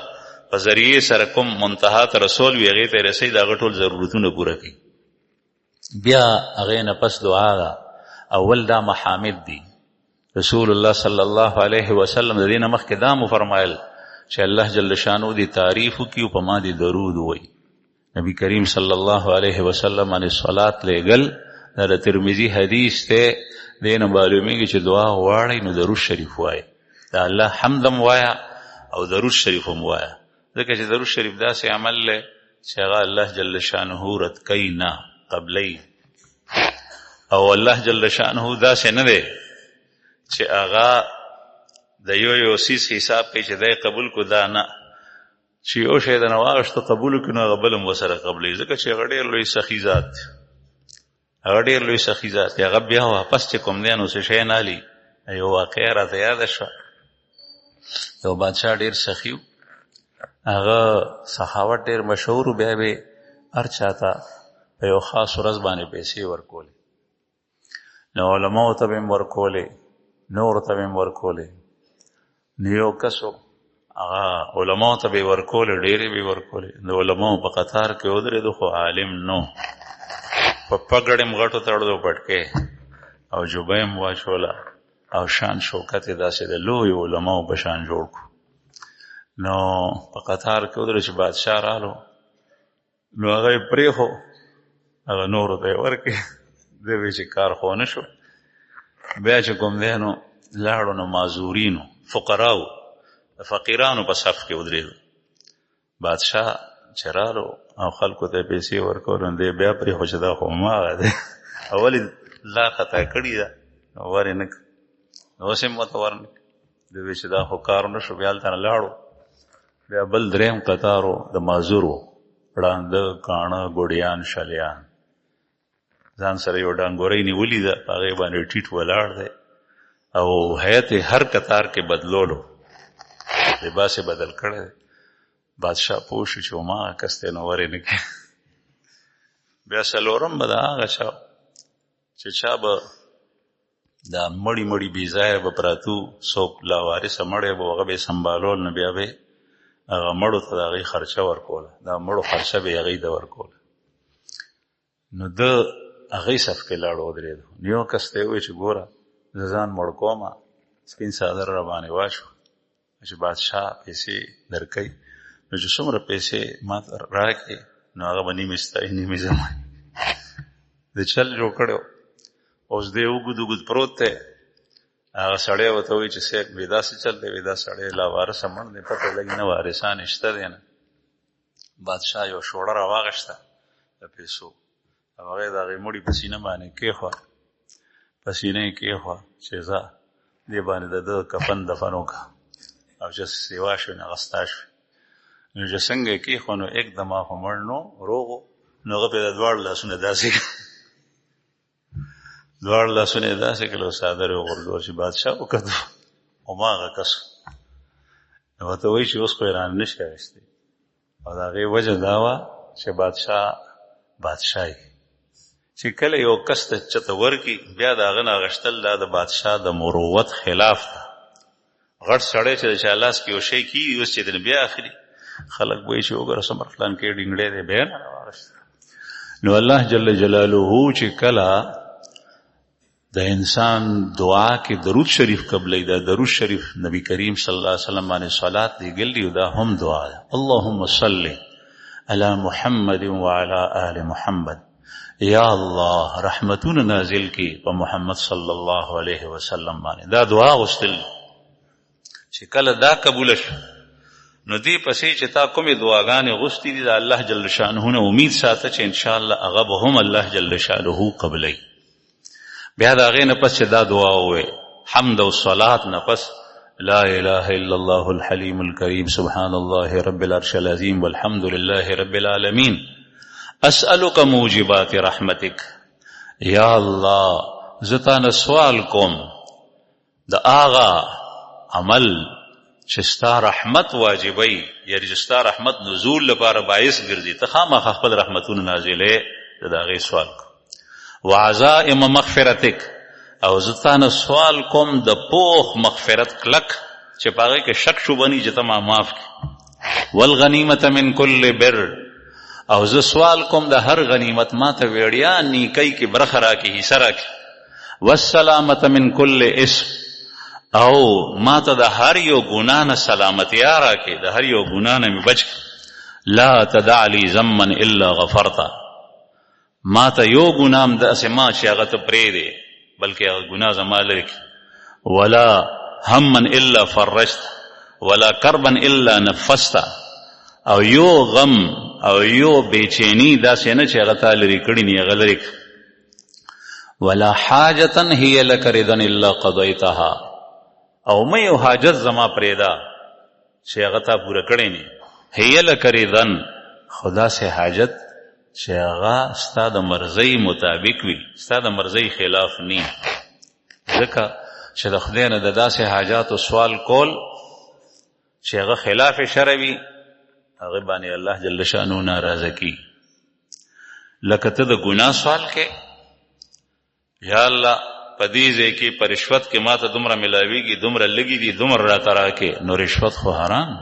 په ذریعې سره کوم منتها ته رسول وي هغې ته یې رسوي، د هغه ټول ضرورتونه پوره کوي. بیا هغې نه پس دعا ده. اول دا محامد دي. رسول الله صلی الله علیه وسلم د دې نه مخکې دا مو فرمایل چې الله جل شانو دې تعریف وکړي او په ما دې درود ووایي. نبی کریم صلی الله علیه وسلم باندې صلات لیږل دا د ترمذي حدیث دی. دې نه معلومیږي چې دعا غواړئ نو درود شریف وایه، د الله حمد هم وایه او درود شریف هم وایه، ځکه چې درود شریف داسې عمل دی چې هغه الله جل شانه رد کوي نه قبلی، او الله جل شانه داسې نه دی چې هغه د یو سیس حساب کوي چې دی قبول کو، دا نه، چې یو شی د نه واغشته قبول کړي نو هغه بل هم ورسره قبلوي، ځکه چې هغه ډېر لوی سخي ذات دی، هغه ډېر لوی سخي ذات دی. هغه بیا واپس چې کوم دی نو څه شی نه هلي. یو واقعه راته یاده شوه، یو بادشاه ډېر سخي و، هغه سخاوت ډېر مشهور و، بیا به هر چا ته په یو خاص ورځ باندې پیسې ورکولې. نو علماو ته به مې ورکولې، نورو ته به مې ورکولې. نو یو کس هغه علماو ته به یې ورکولې، ډېرې به یې ورکولې. د علماو په قطار کې ودرېدو خو عالم نو، په پګړې م غټو تړلو پټکې او جوبه یې م واچوله او شان شوکت یې داسې د لویو علماو په شان جوړ کړو. نو په قطار کې ودرېد چې بادشاه رالو، نو هغه یې پرېښو، هغه نورو ته یې ورکړې. دی وی چې کار خو نه شو. بیا چې کوم دی نو لاړو، نو معذورینو فقراو د فقیرانو په صف کې ودرېدو. بادشاه چې رالو او خلکو ته پیسې ورکولو، نو دی بیا پرېښو چې دا خو هماغه دی، ولې لا خطا کړې ده، نو ور یې نه کړ، اوس یې ورته ور نه کړ. دی وی چې دا خو کار نه شو. بیا هلته نه لاړو، بیا بل درېیم قطارو د معذورو، ړانده کاڼه ګوډیان شلیان، ځان سره یو ډانګورۍ نیولې ده، په هغې باندې ټیټ ولاړ دی او هیئت یې هر قطار کې بدلولو، لباس یې بدل کړی دی. بادشاه پوه شو چې هماغه کس دی، نو ور یې نه کړي. بیا څلورم به د هغه چا چې چا به دا مړي مړي بې ځایه به پراتو، څوک لاوارثه مړی به هغه به یې سنبالول، نو بیا به یې هغه مړو ته د هغې خرچه ورکوله، دا مړو خرچه به یې هغې ته ورکوله. نو ده هغې صف کې لاړو ودرېدو. نو یو کس ته یې وویل چې ګوره زه ځان مړ کومه، سپین څادر را باندې واچو، چې بادشاه پیسې درکوي، نو چې څومره پیسې ما ته راکړې، نو هغه به نیمې ستا وي نیمې زما وي. د چل جوړ کړی و. اوس دی اوږد اوږد پروت دی. هغه سړی ورته وایي چې صاحب وایي داسې چل دی، وایي دا سړی لا وارثه مړ دی، پته لګي نه وارثان شته دی نه. بادشاه یو شوړه راواغېسته د پیسو، او هغه یې د هغې مړي په سینه باندې کېښوه، په سینه یې کېښوه چې ځه دې باندې د ده کفن دفن وکړه، او چې سیوا شوې نو هغه ستا شوې. نو چې څنګه یې کېښوه، نو एकदम خو مړ نو روغ و. نو هغه پرې د دواړو لاسونه داسې دواړو لاسونه یې داسې کړل او څادر یې وغورځول چې بادشاه وکتو هماغه کس. نو ورته وایي چې اوس خو یې رانه نشي اخیستی، او د هغې وجه دا وه چې بادشاهي چې کله یو کس ته چته ورکړي، بیا د هغه نه اخیستل دا د بادشاه د مروت خلاف ده. غټ سړی چې د چا لاس کې یو شی کېږي، اوس چې دنه بیا اخلي، خلک به یې چې وګوره څومره فلان کې ډینګړی دی، بیا نه راواخېست. نو الله جل جلاله چې کله د انسان دعا کې درود شریف قبلوي، دا درود شریف نبی کریم صلی الله علیه وسلم باندې صلات لېږلی، دا هم دعا ده. اللهم صل علی محمد وعلى آل محمد. یا الله رحمتونه نازل کی په محمد صلی الله علیه وسلم باندې. دا دعا غوښتل چې کله دا قبول شي، نو دې پسې چې تا کومې دعاګانې غوښتې دي، د الله جل شانه نه امید ساته چې انشاءالله هغه به هم الله جل شانه قبلوي. بیا د هغې نه پس چې دا دعا ووایې، حمد او صلات نه پس لا اله الا الله الحلیم الکریم سبحان الله رب العرش العظیم والحمد لله رب العالمین اسألک موجبات رحمتک. یا الله زه تانه سوال کوم د هغه عمل چې ستا رحمت واجبوي، یعنې چې ستا رحمت نزول لپاره باعث ګرځي، ته خامخا خپل رحمتونه نازلې، د هغې سوال کوم. وعزائم مغفرتک، او زه تانه سوال کوم د پوخ مغفرت کلک چې په هغې کې شک شوبه نه چې ته ما معاف کړي. والغنیمة من کل بر، او زه سوال کوم د هر غنیمت ما ته ویړیا نیکۍ کې برخه راکړي، حصه راکړي. والسلامة من کل اسم، او ما ته د هر یو ګناه نه سلامتیا راکړي، د هر یو ګناه نه مې بچ کړي. لا تدع لي ذنبا الا غفرته، ما ته یو ګناه هم داسې ما چې هغه ته پرېږدې، بلکې هغه ګناه زما لرې کړي. ولا هما الا فرجته ولا کربا الا نفسته، او یو غم او یو بیچینی داسې نه چې هغه تا لرې کړي نی، هغه لرې کړي. ولا حاجة هي لك رضا الا قضیتها، او مې یو حاجت زما پرېږده چې هغه تا پوره کړی نی. هي لك رضا، خدا سے حاجت چې هغه ستا د مرضۍ مطابق وي، ستا د مرضۍ خلاف نی. ځکه چې د خدای نه د داسې حاجاتو سوال کول چې هغه خلاف شرع وي، هغه باندې الله جل شانه ناراضه کی. لکه ته د ګناه سوال کې، یا الله په دې ځای کې په رشوت کې ما ته دومره ملاویږي، دومره لګي دي، دومره راته راکې، نو رشوت خو حرام.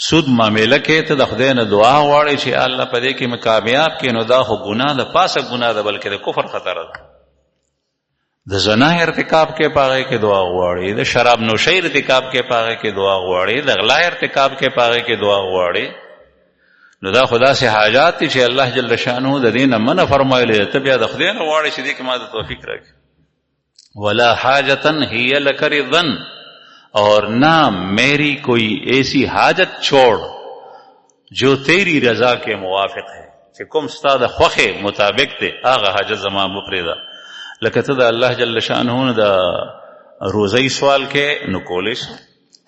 سود معامله کې ته د خدای نه دعا غواړې چې الله په دې کې مې کامیاب کې، نو دا خو ګناه ده، پاسه ګناه ده، بلکې د کفر خطر ده. د زنا ارتکاب کې پاغه کې دعا غواړي، د شراب نوشۍ ارتکاب کې پاغه کې دعا غواړي، د غلا ارتکاب کې پاغه کې دعا غواړي، نو دا خدا سے حاجات دي چې الله جل شانه د دینه منع فرمایلی، ته بیا د خدای نه غواړي چې دې کې ما د توفیق راکړي. ولا حاجتن هي لک رضا، اور نہ میری کوئی ایسی حاجت چھوڑ جو تیری رضا کے موافق ہے، چې کوم ستا د خوښې مطابق دی هغه حاجت زما مه پرېږده. لکه ته د الله جل شانه نه د روزۍ سوال کې نو کولی شو،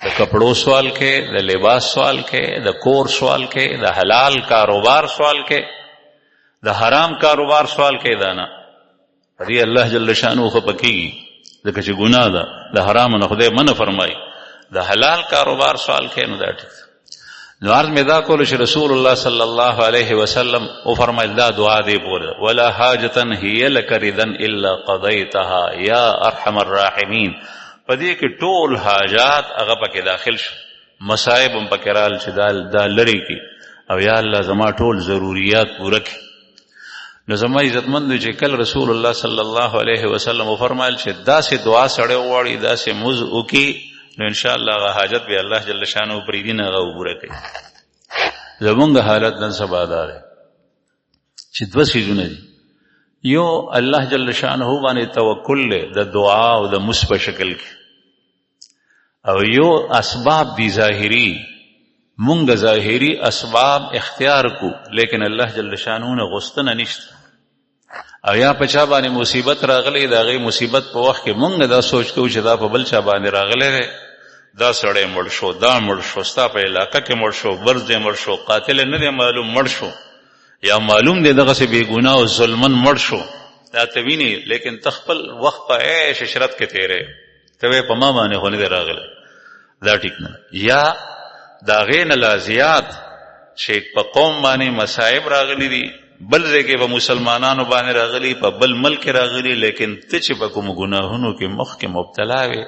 د کپڑو سوال کې، د لباس سوال کې، د کور سوال کې، د حلال کاروبار سوال کې، د حرام کاروبار سوال کې، دا نه په دې الله جل شانه خو پکېږي ځکه چې ګناه ده، د حرام نه خدای منع فرمایي. د حلال کاروبار سوال کې نو دا ټیک. نو عرض مې دا کولو چې رسول الله صلی الله علیه وسلم او فرمایل دا دعا دی بوله، ولا حاجتن هی لک رضا الا قضیتها یا ارحم الراحمین. په دې کې ټول حاجات هغه پکې داخل شو، مصائب هم پکې رال چې دا لري کی، او یا الله زما ټول ضروریات پوره کړي. نو زما عزتمند چې کله رسول الله صلی الله علیه وسلم فرمایل چې داسې دعا سړی وغواړي، داسې موز وکړي، نو ان شاء الله هغه حاجت به الله جل شانه پرېږدي نه، هغه وګوره کوي. زمونږ حالت نن سبا دا دی چې دوه څیزونه دي، یو الله جل شانه باندې توکل دی د دعا او د مص په شکل کې، او یو اسباب دي ظاهري، مونږ ظاهري اسباب اختیار کو، لیکن الله جل شانه نه غوښتنه نشته. او یا په چا باندې مصیبت راغلی، د هغې مصیبت په وخت کې مونږ دا سوچ کوو چې دا په بل چا باندې راغلی دی، دا سړی مړ شو، دا مړ شو، ستا په علاقه کې مړ شو، برز دی مړ شو، قاتل نه دی معلوم مړ شو، یا معلوم دی دغسې بې ګناه او ظلمن مړ شو، دا ته ویني، لیکن ته خپل وخت په عیش عشرت کې تېری، ته وایې په ما باندې خو نه دی راغلی، دا ټیک نه. یا د هغې نه لا زیات چې په قوم باندې مصائب راغلی دي، بل ځای کې په مسلمانانو باندې راغلی، په بل ملک راغلی، لیکن ته چې په کوم ګناهونو کې مخکې مبتلا وې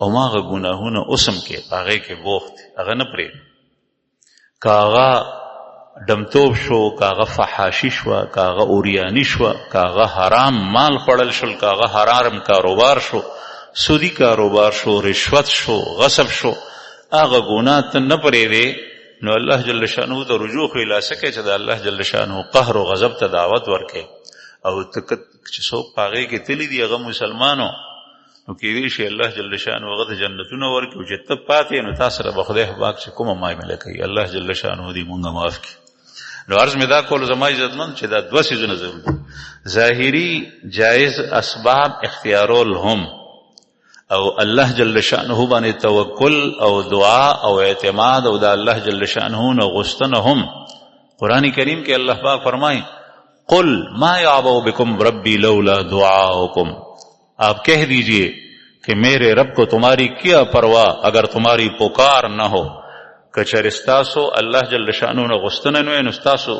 او هغه ګناهونه اوس هم کې هغې کې بوخت دي، هغه نه پرېږدي. که هغه ډمتوب شو، که هغه فحاشي شوه، که هغه اوریاني شوه، که هغه حرام مال خوړل شول، که هغه حرام کاروبار شو، سودی کاروبار شو، رشوت شو، غصب شو، هغه ګناه ته نه پرېږدې، نو الله جل شانه ته رجوع خلاصه کوي چې د الله جل شانه قهر او غضب ته دعوت ورکړي. او ته چې څوک په هغې کې تللی دي هغه مسلمانو، نو کېدای شي الله جل شانه هغه ته جنتونه ورکړي، او چې ته پاتې نو تا سره به خدای پاک چې کومه معامله کوي، الله جل شانه دې مونږ معاف کړي. نو عرض مې دا کول زما عزتمند چې دا دوه څیزونه ضروري دي، ظاهري جایز اسباب اختیارول هم، او الله جل شانه باندې توکل او دعا او اعتماد او د الله جل شانه نه غوښتنه هم. قرآن کریم کې الله پاک فرمائے قل ما یعبأ بکم ربی لولا دعاؤکم، آپ کہہ دیجئے کہ میرے رب کو تمہاری کیا پرواہ اگر تمہاری پکار نہ ہو. کچر استاسو الله جل شانه نه غوښتنه نه وي، نو ستاسو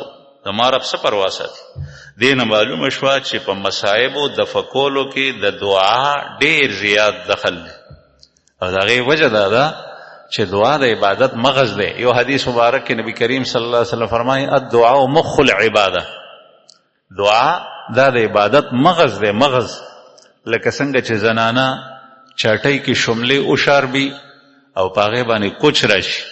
زما رب څه پروا ساتي. دې نه معلومه شوه چې په مصایبو دفع کولو کې د دعا ډېر زیات دخل دی، او د هغې وجه دا ده چې دعا د عبادت مغز دی. یو حدیث مبارک کې نبی کریم صلی الله علیه وسلم فرمایي الدعاء مخ العباده، دعا دا د عبادت مغز دی، مغز. لکه څنګه چې زنانه چاټۍ کې شملې وشاربي او په هغې باندې کوچ راشي،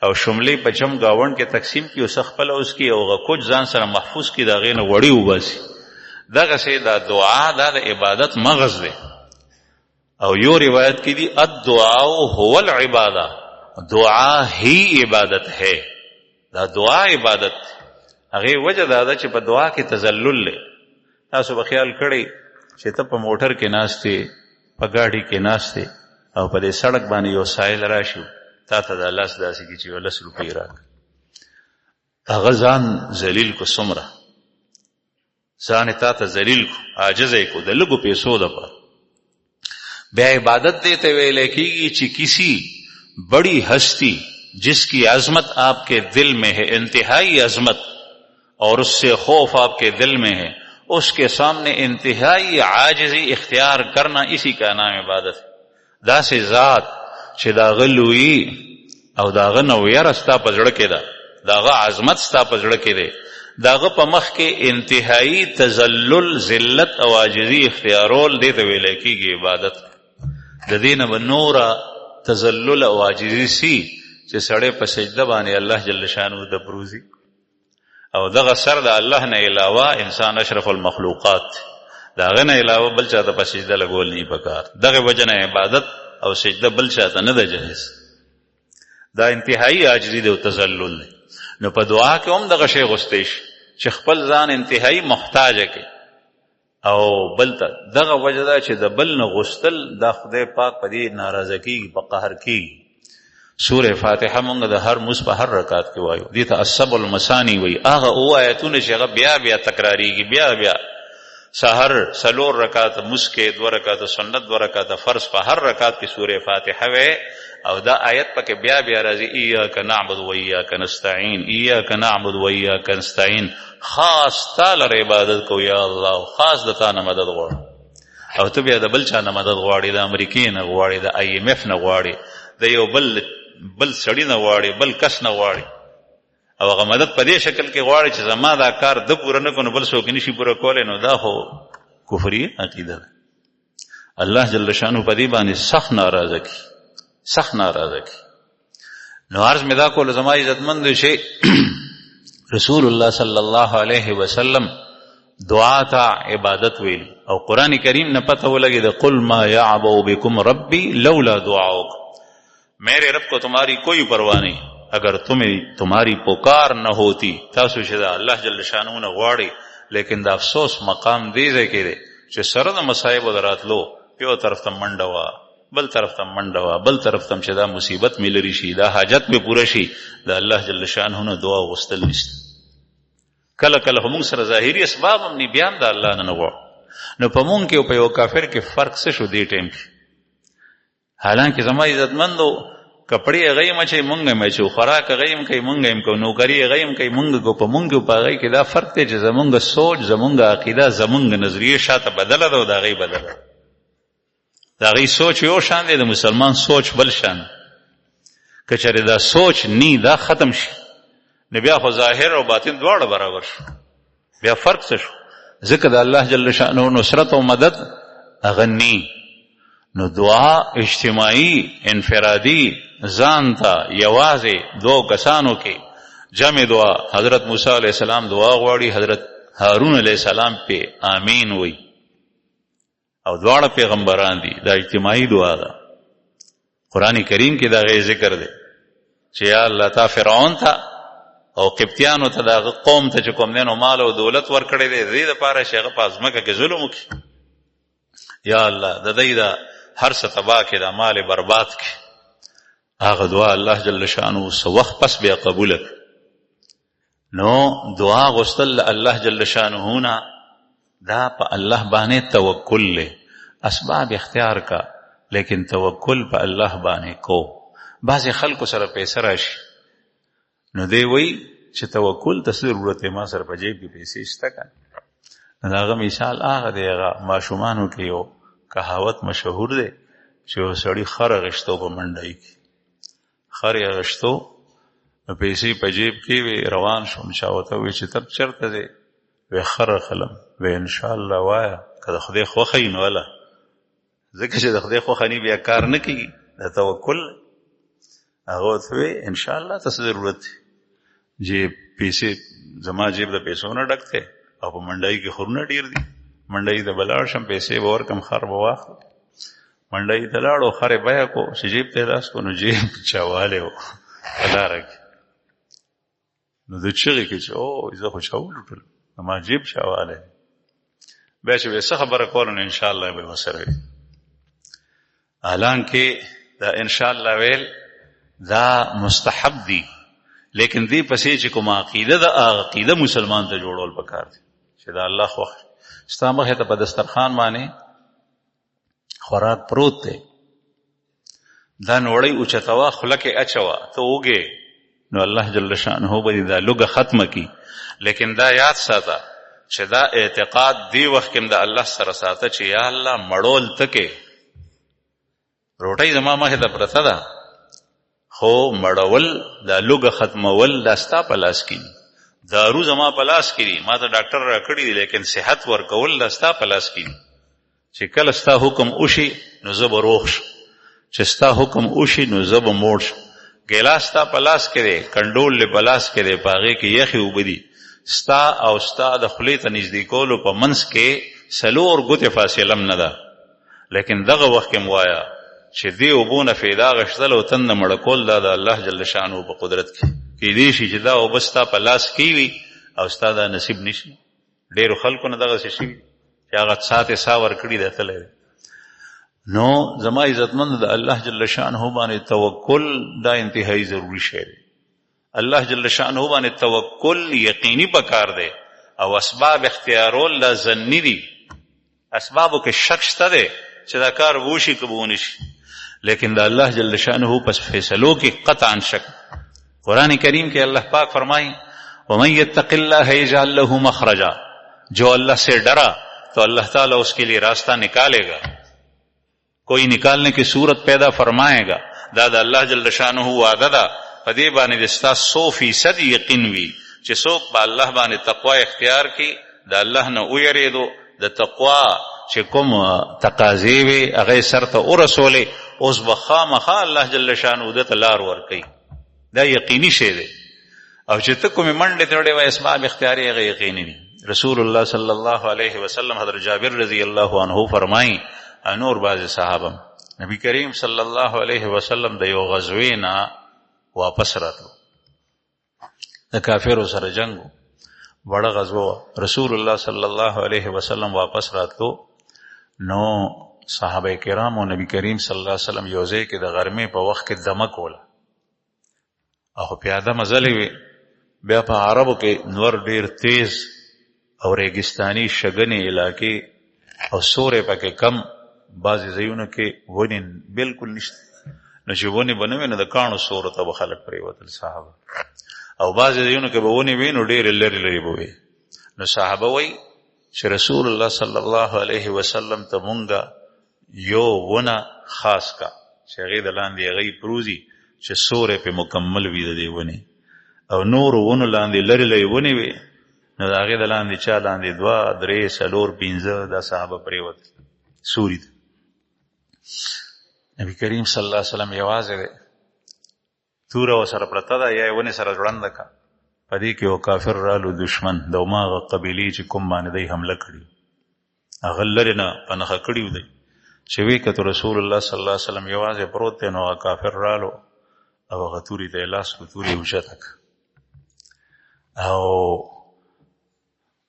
او شملې په چم گاونډ کې تقسیم کی، اوس خپل اوس کی او کوچ ځان سره محفوظ کی، دا غې نه وړي وباسي. دغسې دا دعا دا د عبادت مغز دی. او یو روایت کی دی الدعاء هو العباده، دعا ہی عبادت ہے، دا دعا عبادت دی. هغې وجه دا ده چې په دعا کې تذلل دی. تاسو به خیال کړئ چې ته په موټر کې ناست یې، په ګاډي کې ناست یې، او په دې سړک باندې یو سایل راشي، تا ته دا لاس داسې کې چې 10 روپۍ راکړه، هغه ځان ذلیل کو، څومره ځان یې تا ته ذلیل کو، عاجز یې کو د لږو پیسو دپاره. بیا عبادت دې ته ویلی کېږي چې کسی بڑی ہستی جس کی عظمت آپ کے دل میں ہے، انتہائی عظمت، اور اس سے خوف آپ کے دل میں ہے، اس کے سامنے انتہائی عاجزی اختیار کرنا، اسی کا نام عبادت ہے. دا سے ذات چې داغه لویی او داغه نویر ستا په زړه کې ده، داغه عظمت ستا په زړه کې ده، داغه په مخ کې انتهایی تذلل، ذلت او عاجزی اختیارول دې ته ویل کېږي عبادت. د دې نه به نوره تذلل او عاجزی سي چې سړی په سجده باندې الله جل شانه د پروزي، او دغه سر د الله نه علاوه انسان اشرف المخلوقات، داغه نه علاوه بل چاته په سجده لګول نه پکار. دغه وجه نه عبادت او سجده بل چاته نه ده جایز. دا انتهایی عاجزی دی او تذلل دی. نو په دعا کې هم دغه شی غوښتی شي چې خپل ځان انتهایی محتاج کړي، او بل ته دغه وجه ده چې د بل نه غوښتل دا خدای پاک په دې ناراضه کېږي، په قهر کېږي. سوره فاتحه مونږ د هر مص په هر رکعت کې وایو، دې ته السبع المثانی وایي. هغه او آیتونه چې هغه بیا بیا تکراریږي، بیا بیا سحر 4 رکعت مص کې 2 رکعت سنت 2 رکعت فرض، په هر رکعت کې سوره فاتحه وایي، او دا آیت پکې بیا بیا راځي، ایاک نعبد و ایاک نستعین، ایاک نعبد و ایاک نستعین. خاص تعالی عبادت کو یا الله، خاص د تا نه مدد غواړو، او ته بیا د بل چا نه مدد غواړې، د امریکې نه غواړې، د IMF نه غواړې، د یو بل سړی نه غواړي، بل کس نه غواړي، او هغه مدد په دې شکل کې غواړي چې زما دا کار د پوره نه کړو بل څوک نشي پوره کولی. نو دا خو کفري عقیده ده. الله جل شانه په دې باندې سخت ناراضه کی، سخت ناراضه کی. نو عرض مې دا کول زما عزتمند شي رسول الله صلی الله علیه وسلم دعا ته عبادت ویل، او قرآن کریم نه پته ولګي د قل ما یعبو بكم ربی لولا دعاؤکم، میرے رب کو تمہاری کوئی پرواہ نہیں اگر تمہاری پکار نہ ہوتی. تاسو چې دا الله جل شانه نه غواړي، لیکن دا افسوس مقام دی ځای کې دی چې سره د مصائب دراتلو یو طرف ته منډه وا، بل طرف ته منډه وا، بل طرف ته چې دا مصیبت مې لري شي، دا حاجت به پوره شي، دا الله جل شانه نه دعا غوښتل نشته. کله کله موږ سره ظاهري اسباب هم نه، بیا د الله نه غواړو. نو په موږ کې او په یو کافر کې فرق څه شو دې ټیم کې؟ حالانکه زما عزتمندو کپڑے غیم چې مونږ هم چې خوراک غیم کوي مونږ هم کو، نوکری غیم کوي مونږ کو، په مونږ په غي کې دا فرق دی چې زمونږ سوچ، زمونږ عقیده، زمونږ نظریه شاته بدله ده او دا غي بدله. دا غي سوچ یو شان دی، د مسلمان سوچ بل شان. کچره دا سوچ نی دا ختم شي، نو بیا خو ظاهر او باطن دواړه برابر شو، بیا فرق څه شو؟ ځکه د الله جل شانه نصرت او مدد اغنی. نو دعا اجتماعی، انفرادی، ځانته یوازې 2 کسانو کې جمع دعا. حضرت موسی علیہ السلام دعا غواړي، حضرت هارون علیہ السلام په آمین وی، او دواړه پیغمبران دي، دا اجتماعی دعا ده. قرآن کریم کې دا غي ذکر دی چې یا الله تا فرعون ته او قبطیانو ته دا قوم ته چې کوم دینو مال او دولت ورکړي دي، دې لپاره چې هغه په ازمکه کې ظلم وکړي، یا الله د دې دا هر څه تباہ کړه، مال برباد کړه. هغه دعا الله جل شانه سو وخت پس بیا قبول کړ. نو دعا غوښتل الله جل شانه نه دا په الله باندې توکل له، اسباب اختیار کا لیکن توکل په الله باندې کو. بعض خلکو سره پیسې راشي نو دی وی چې توکل ته ضرورت ما سره په جیب کې پیسې شته کنه. هغه مثال هغه دی، هغه ماشومانو کې یو کهاوت مشهور دی چې سړی خر غشتو په منډای کې، خر غشتو پیسې په جیب کې وی، روان شوم چاوته وی چې تب چرته دی، وی خر خلم، وی ان شاء الله وایا کله خدای خوخه نو ولا، ځکه چې د خدای خوخه نه بیا کار نه کیږي، د توکل. هغه ته ان شاء الله تاسو ضرورت جیب پیسې زما جیب د پیسو نه ډکته، او په منډای کې خورونه ډیر دي، منډای ته بلاړ شم پیسې ور کم خر بواخ، منډای ته لاړو خر بیا کو چې جیب ته لاس کو، نو جیب چاواله و لارک، نو د چغې کې چې او زه خو چاول ټول ما جیب چاواله، بیا چې څه خبره کول ان شاء الله به وسره. اعلان کې دا ان شاء الله ویل دا مستحب دی، لیکن دی پسې چې کوم عقیده دا عقیده مسلمان ته جوړول پکار دي چې دا الله خو ستامه ته په دسترخوان باندې خوراک پروت دی، دا نوړی اوچتوا خلکه اچوا ته وګه نو الله جل شانه به دا لوګه ختمه کی. لیکن دا یاد ساته چې دا اعتقاد دی وخت کې د الله سره ساته چې یا الله مړول تکې روټۍ زما مخې ته پرته ده، خو مړول دا لوګه ختمول دا ستا په لاس کې دي، دارو زما په لاس کې دي، ما ته ډاکټر را کړي دي، لیکن صحت ورکول دا ستا په لاس کې دي. چې کله ستا حکم وشي نو زه به روغ شم، چې ستا حکم وشي نو زه به موړ شم. ګیلاس ستا په لاس کې دی، کنډول له په لاس کې دی، په هغې کې یخې اوبه دي، ستا او ستا د خولې ته نږدې کولو په منځ کې 4 ګوتې فاصله هم نه ده. لیکن دغه وخت کې م وایه چې دې اوبو نه فایده اخیستل او تنده مړه کول دا د الله جل شانه په قدرت کې کیدای شي چې دا اوبه ستا په لاس کې وي او ستا دا نصیب نشي. ډېرو خلکو نه دغسې شوي چې هغه ساعت سا ورکړي دی تللی دی. نو زما عزتمند د الله جل شانه باندې توکل دا انتهایی ضروري شی دی. الله جل شانه باندې توکل یقیني پکار دی او اسباب اختیارول دا ظني دي. اسبابو کې شک شته دی چې دا کار وشي که به ونشي، لیکن دا الله جل شانه پس فیصلو کې قطعا شک. قرآن کریم کې اللہ پاک فرمائی ومن یتق اللہ یجعل له مخرجا، جو اللہ سے ڈرا تو اللہ تعالیٰ اس کے لیے راستہ نکالے گا، کوئی نکالنے کی صورت پیدا فرمائے گا. دا اللہ جل شانہ وعدہ دا پدی باندې دستا 100% یقین وی چې څوک با الله باندې تقوا اختیار کی، دا الله نه ویریدو، د تقوا چې کوم تقاضی وي هغه سرته ورسولې، اوس به خامخا الله جل شانه دته لار ورکوي. دا یقیني شی دی. او چې ته کومې منډې تړې وای اسباب اختیاري هغه یقیني دي. رسول الله صلی الله علیه وسلم حضرت جابر رضی الله عنه فرمایي نور بعض صحابه نبی کریم صلی الله علیه وسلم د یو غزوې نه واپس راتلو، د کافرو سره جنگو، وړه غزوه. رسول الله صلی الله علیه وسلم واپس راتلو نو صحابه کرام او نبی کریم صلی الله علیه وسلم یو ځای کې د غرمې په وخت کې دمه کوله او پیاده مزلې وي. بیا په عربو کې نور ډیر تیز او ریګستاني شګنې علاقې او سورې پکې کم، بعضې ځایونو کې ونې بالکل نشته، نو چې ونې به نه وي نو د کاڼو سورو ته به خلک پرېوتل صحابه، او بعضې ځایونو کې به ونې وي نو ډېرې لرې لرې به وي. نو صحابه وایي چې رسول الله صلی الله علیه وسلم ته مونږه یو ونه خاص کا چې هغې د لاندې هغې پروزي چې سورې پې مکمل وي د دې ونې، او نورو ونو لاندې لرې لرې ونې وي نو د هغې د لاندې چا لاندې 2 3 4 5 دا صحابه پرېوتل سوري ته. نبی کریم صلی الله علیه وسلم یوازې دی، توره ورسره پرته ده یا یې ونې سره ځوړنده کا، په دې کې یو کافر رالو دشمن د هماغه قبیلې چې کوم باندې دی حمله کړي، هغه لرې نه په نښه کړي دی چې وی کتو رسول الله صلی الله علیه وسلم یوازې پروت دی، نو هغه کافر رالو او هغه تورې ته یې لاس کړو، تورې یې اوچته کړه، او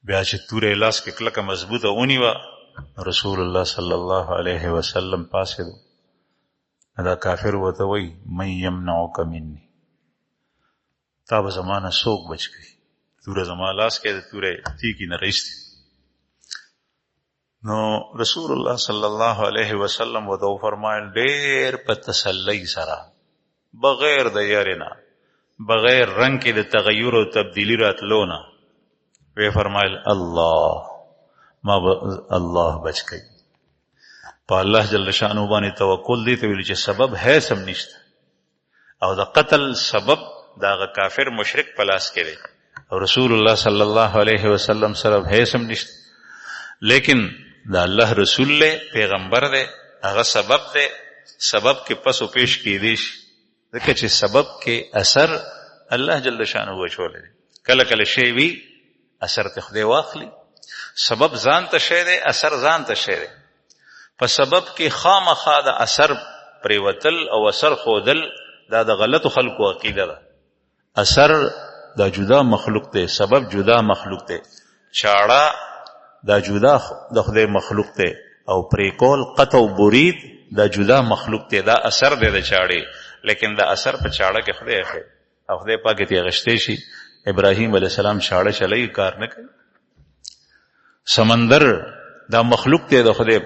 بیا چې توره یې لاس کې کلکه مضبوطه ونیوه، رسول الله صلی الله علیه وسلم پاسېدو. دا کافر ورته وایي من یمنعک مني، تا به زما نه څوک بچ کړي، توره زما لاس کې د تورې تیکې نه راایستې. نو رسول الله صلی الله علیه وسلم ورته وفرمایل ډېر په تسلۍ سره، بغیر د یارې نه، بغیر رنګ کې د تغیر او تبدیلی راتلو نه، وی فرمایل الله ما الله بچ کړي. په الله جل شانه باندې توکل دی ته ویل چې سبب هیڅ هم نشته، او د قتل سبب د هغه کافر مشرک په لاس کې دی، او رسول الله صلی الله علیه وسلم سره هیڅ هم نشته، لیکن د الله رسول له پیغمبر دی، هغه سبب دی، سبب کې پسو پیش کیدی شي، ځکه چې سبب کې اثر الله جل شانه وچولی دی. کله کله شی وي اثر ته خدای واخلي، سبب ځان ته شی دی، اثر ځان ته شی دی. په سبب کې خامخا د اثر پریوتل او اثر خودل دا د غلطو خلکو عقیده ده. اثر دا جدا مخلوق دی، سبب جدا مخلوق دی، چاړه دا جدا د خدای مخلوق دی، او پریکول قطع و برید دا جدا مخلوق دی، دا اثر دی د چاړې، لیکن دا اثر په چاړه کې خدای اخی او خدای پاک ته غشته شي. ابراهیم علیه السلام چاړه چلای کار نه کوي. سمندر دا مخلوق دی د خدای،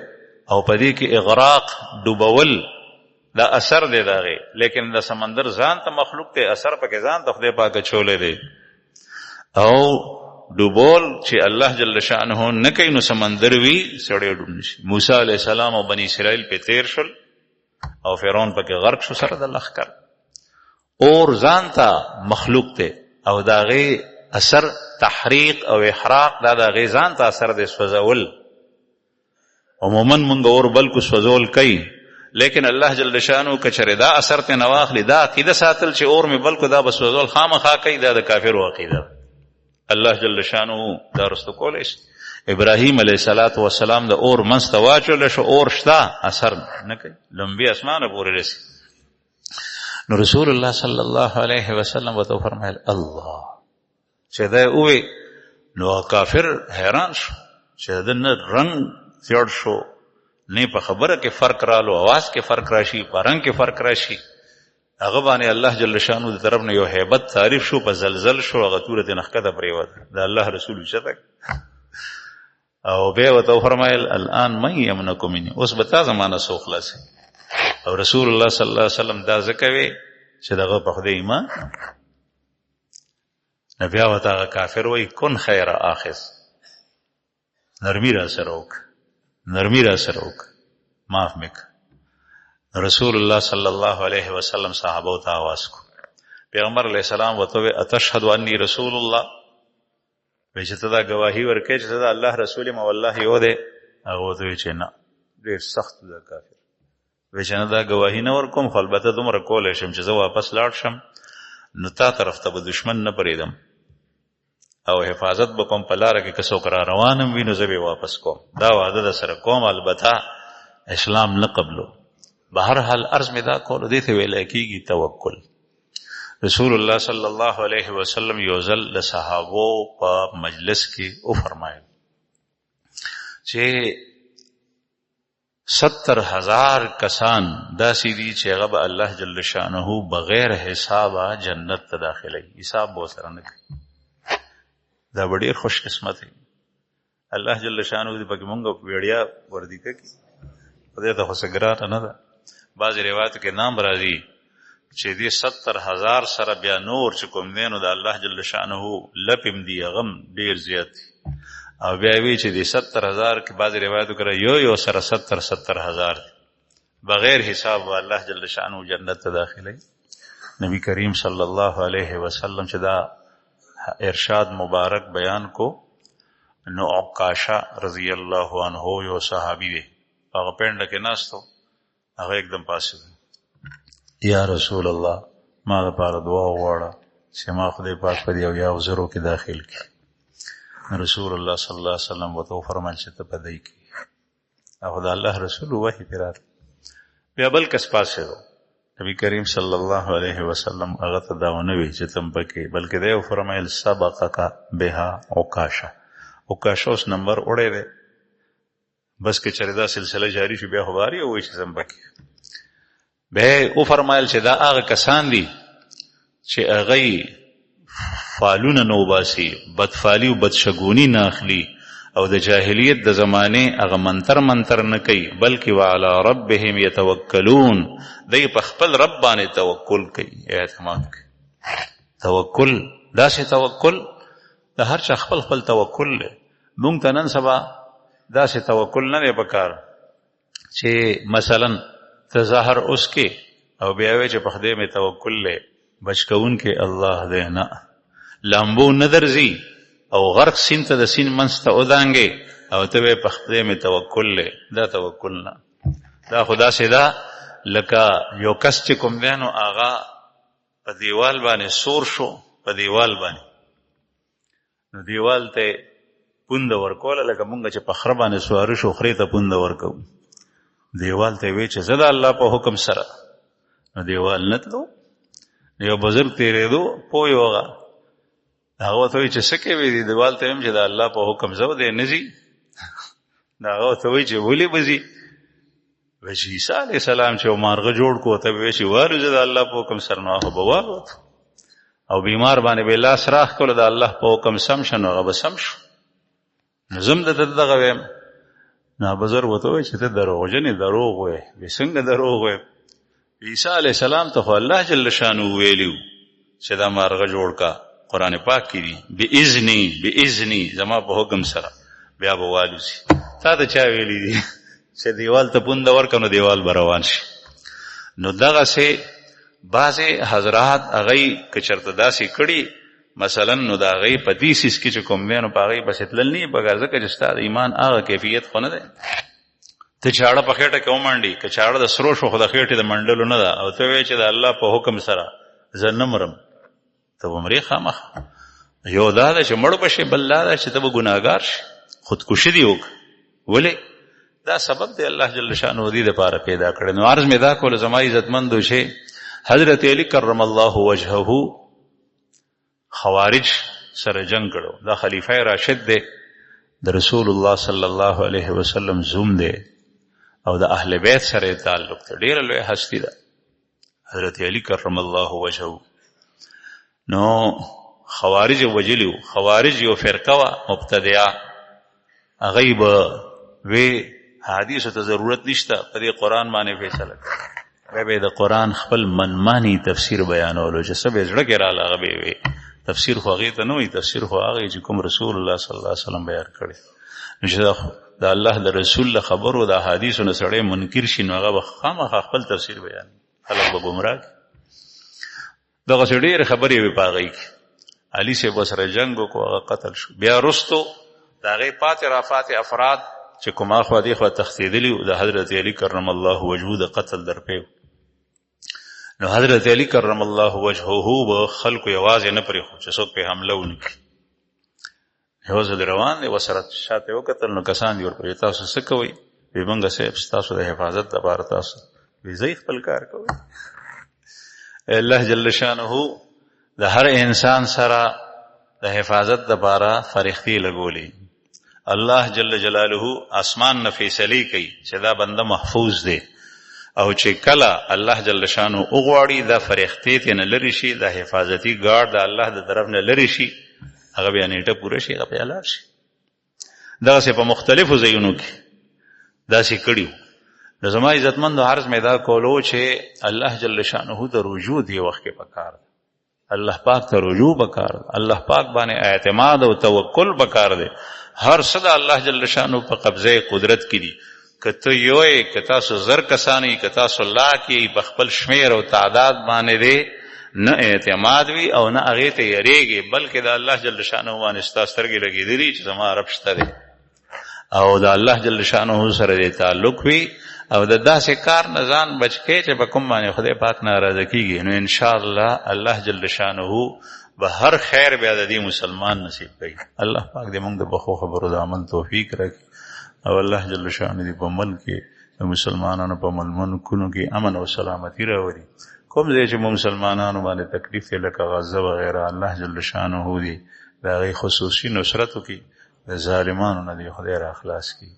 او په دې کې اغراق ډوبول دا اثر دی داغه، لیکن د سمندر ځان ته مخلوق ته اثر پکې ځان ته خدای پاک چولې دی. او ډوبول چې الله جل شانه نه کوي نو سمندر وی سړی ډوب نشي. موسی علیہ السلام او بنی اسرائیل په تیر شول او فرعون پکې غرق شو سره د لخر. اور ځان ته مخلوق ته او داغه اثر تحریق او احراق دا داغه ځان ته اثر دی سوځول. عموما مونږ اور بل کو سوځول کوي، لیکن الله جل شانه کچره دا اثر ته نواخلی دا عقیده ساتل چې اور می بل کو دا بسوځول خامخا کوي، دا د کافرو عقیده. الله جل شانه دا رستو کولای شي. ابراهیم علیه السلام د اور منځ ته واچول شو، اور شتا اثر نه کوي، لمبي اسمانه پورې رسي. نو رسول الله صلی الله علیه وسلم وته فرمایل الله چې دا وې نو کافر حیران شو چې د رنگ زیړ شو، نه په خبره کې فرق رالو، आवाज کې فرق راشي، په رنگ کې فرق راشي. هغه باندې الله جل شانو د طرف نه یو hebat تعریف شو، په زلزل شو، هغه تورته نخکته پریوت د الله رسول شتک. او به وته فرمایل الان من یمنکم مني، اوس به تا زمانہ سو خلاص. او رسول الله صلی الله علیه وسلم دا ځکوي چې دغه په خدای ایمان نبی او تا کافر وای کن خیر اخذ، نرمی را سره وک، نرمی را سره وک، معاف مک. رسول الله صلی الله علیه وسلم صحابه ته आवाज کو، پیغمبر علیہ السلام وته اتشهد انی رسول الله، چې ته دا گواہی ورکې چې دا الله رسول ما والله یو دی. هغه ته چې نه ډیر سخت ده کافر، چې نه دا گواہی نه ورکوم، خو البته دومره کولای شم چې زه واپس لاړ شم نو تا طرف ته به دشمن نه پرېږدم او حفاظت به کوم، په لاره کې که څوک را روانم وي نو زه به واپس کوم. دا وعده در سره کوم، البته اسلام نه قبلو. به هر حال عرض مې دا کولو، دې ته ویلی کېږي توکل. رسول الله صلی الله علیه وسلم یو ځل د صحابو په مجلس کې وفرمایل چې 70,000 کسان داسې دي چې هغه به الله جل شانه بغیر حسابه جنت ته داخلي، حساب به سره نه کوي. دا ډېر خوش قسمت دی. الله جل شانه دې پکې مونږ ویډیا وردی کوي، خدای ته خو څه نه ده. بعض روایتو کې نام راځي چې دې 70,000 سره بیا نور چې کوم دی نو د الله جل شانه لپم دی غم ډېر زیات دی. او بیا وی چې دې 70,000 کې بعض روایتو کې یو سره 70,000 بغیر حساب الله جل شانه جنت ته داخلي. نبی کریم صلی الله علیه وسلم چې دا ارشاد مبارک بیان کو نو عکاشہ رضی الله عنه یو صحابي دی، هغه پنده کې ناستو، هغه एकदम پاسه یا رسول الله ما لپاره دعا وغواړه چې ما خدای پاک په دې یو زرو کې داخل کړي. رسول الله صلی الله علیه وسلم وته فرمایل چې ته په دې کې او د الله رسول وحی پرار بیا بل کس پاسه وو. نبی کریم صلی الله علیه وسلم هغه ته دا ونه وی چې تم پکې، بلکې دا فرمایل سبقک بها عکاشہ. عکاشہ اوس نمبر وړې ده، بس کې چردا سلسله جاری شو بیا خبري او چې تم پکې به او فرمایل چې دا هغه کسان دي چې هغه فالونه نو باسي، بدفالی او بدشګونی نه اخلي او د جاهلیت د زمانه هغه منتر نه کوي، بلکې وعلى ربهم يتوکلون، دوی په خپل رب باندې توکل کوي، اعتماد کوي. توکل داسې توکل د هر چا خپل توکل له مونږ ته نن سبا داسې توکل نه دی پکار چې مثلا تظاهر اوس کې او بیا وی چې په خدای مې توکل له بچکون کې الله دې نه لامبو نظرزي او غرق سین ته د سین منسته ودانګي او ته په خدای مې توکل له، دا توکل نه، دا خدا سیدا لکه یو کس چې کوم دی نو آغا په دیوال باندې سور شو، په دیوال باندې نو دیوال ته پوند ورکول لکه مونږ چې په خر باندې سوار شو خرې ته پوند ورکو. دیوال ته وی چې زدا الله په حکم سره، نو دیوال نتلو. یو بزرگ تیرېدو پوی وغه هغه ته وی چې سکه وی دیوال ته هم چې د الله په حکم زو دی نزي، دا هغه ته وی چې ولي بزي وجه عیسی علیہ السلام چې مارغه جوړ کو ته وی چې وارو زدا الله په حکم سره نو هغه بوالو او بیمار باندې به لاس راخ کول د الله په حکم سم شنو هغه سم شو. نظم د دغه ویم نه بزر وته چې ته دروغجن دروغ وې، وسنګ دروغ وې، عیسی علیه السلام ته خو الله جل شانه ویلیو چې دا مارغه جوړ کا قرآن پاک کې دي باذنی زما په حکم سره بیا به والوسي. تا ته چا ویلی دي چې دیوال ته پونده ورکړو دیوال به روان شي؟ نو دغسې بعضې حضرات هغوی که چېرته داسې کړي مثلا نو د هغوی په دې سیس کې چې کوم دی نو په هغوی پسې تلل نه پکار، ځکه چې ستا د ایمان هغه کیفیت خو نه دی. ته چاړه په خېټه کې ومنډي، که چاړه د سرو شو خو د خېټې د منډلو نه ده، او ته وایې چې د الله په حکم سره زه نه مرم، ته به مرې خامخا. یو دا ده چې مړ به شې، بل دا ده چې ته به ګناهګار شې، خودکشي دې وکړه. ولې؟ دا سبب دی الله جل شانه دې دپاره پیدا کړی. نو عرض مې دا کوله زما عزتمندو چې حضرت علی کرم الله وجهه خوارج سره جنگ کړو. دا خلیفه راشد دی، د رسول الله صلی الله علیه وسلم زوم دی، او د اهل بیت سره تعلق دی، ډیره لوی هستی ده حضرت علی کرم الله وجهه. نو خوارج وجلیو. خوارج یو فرقه وه مبتدعه، هغوی به وی حدیثو ته ضرورت نشته، په دې قرآن باندې فیصله کوي. به د قرآن خپل منمانی تفسیر بیانولو چې څه به زړه کې راله هغه به وی. تفسیر خو هغې ته نه وایي، تفسیر خو هغه چې کوم رسول الله صلی الله علیه وسلم بیان کړی. نو چې د الله د رسول له خبرو د احادیثو نه سړی منکر شي نو هغه به خامخا خپل تفسیر بیان، خلک به ګمراه کړي. دغسې ډېرې خبرې وې په هغې کې. علي صاحب سره جنګ وکړو، هغه قتل شو. بیا وروستو د هغې پاتې رافاتې افراد چې کوم اخوا دېخوا تښتېدلي وو، د حضرت علی کرم الله وجهه د قتل درپې. نو حضرت علی کرم الله وجهه به خلکو یوازې نه پرېښود چې څوک پرې حمله ونه کړي. یو ځل روان دی، ورسره شاته یې وکتل، نو کسان دي ورپورې تاسو څه کوئ؟ وی موږ صاحب ستاسو د حفاظت دپاره تاسو وی ځئ خپل کار کوئ. الله جل شانه د هر انسان سره د حفاظت دپاره فرښتې لګولې. الله جل جلاله اسمان نه فیصلې کوي چې دا بنده محفوظ دی، او چې کله الله جل شانه وغواړي دا فرښتې ترې نه لرې شي، دا حفاظتي ګارډ د الله د طرف نه لرې شي، هغه بیا نیټه پوره شي، هغه بیا لاړ شي. دغسې په مختلفو ځایونو کې داسې کړي وو. نو زما عزتمندو عرض مې دا کولو چې الله جل شانه ته رجوع دې وخت کې پکار ده، الله پاک ته رجوع پکار ده، الله پاک باندې اعتماد او توکل پکار ده. هر څه د الله جل شانه په قبضه قدرت کې دي. که ته یو یې، که تاسو زر کسان یې، که تاسو لاک یې، په خپل شمیر او تعداد باندې دی نه اعتماد وي او نه هغې ته یریږي، بلکې د الله جل شانه باندې ستا سترګې لګېدلي چې زما رب شته دی، او د الله جل شانه سره دې تعلق وي، او د داسې کار نه ځان بچ کړې چې په کوم باندې خدای پاک ناراضه کېږي. نو انشاءالله الله جل شانه به هر خیر بیا د دې مسلمان نصیب کوي. الله پاک دې موږ د بخو خبرو د عمل توفیق راکړي، او الله جل شانه دې په ملک کې د مسلمانانو په ملکونو کې امن او سلامتی راوړي. کوم ځای چې مسلمانانو باندې تکلیف دی لکه غزه وغیره، الله جل شانه دې د هغې خصوصي نصرت وکړي، د ظالمانو نه دې خدای را خلاص کړي.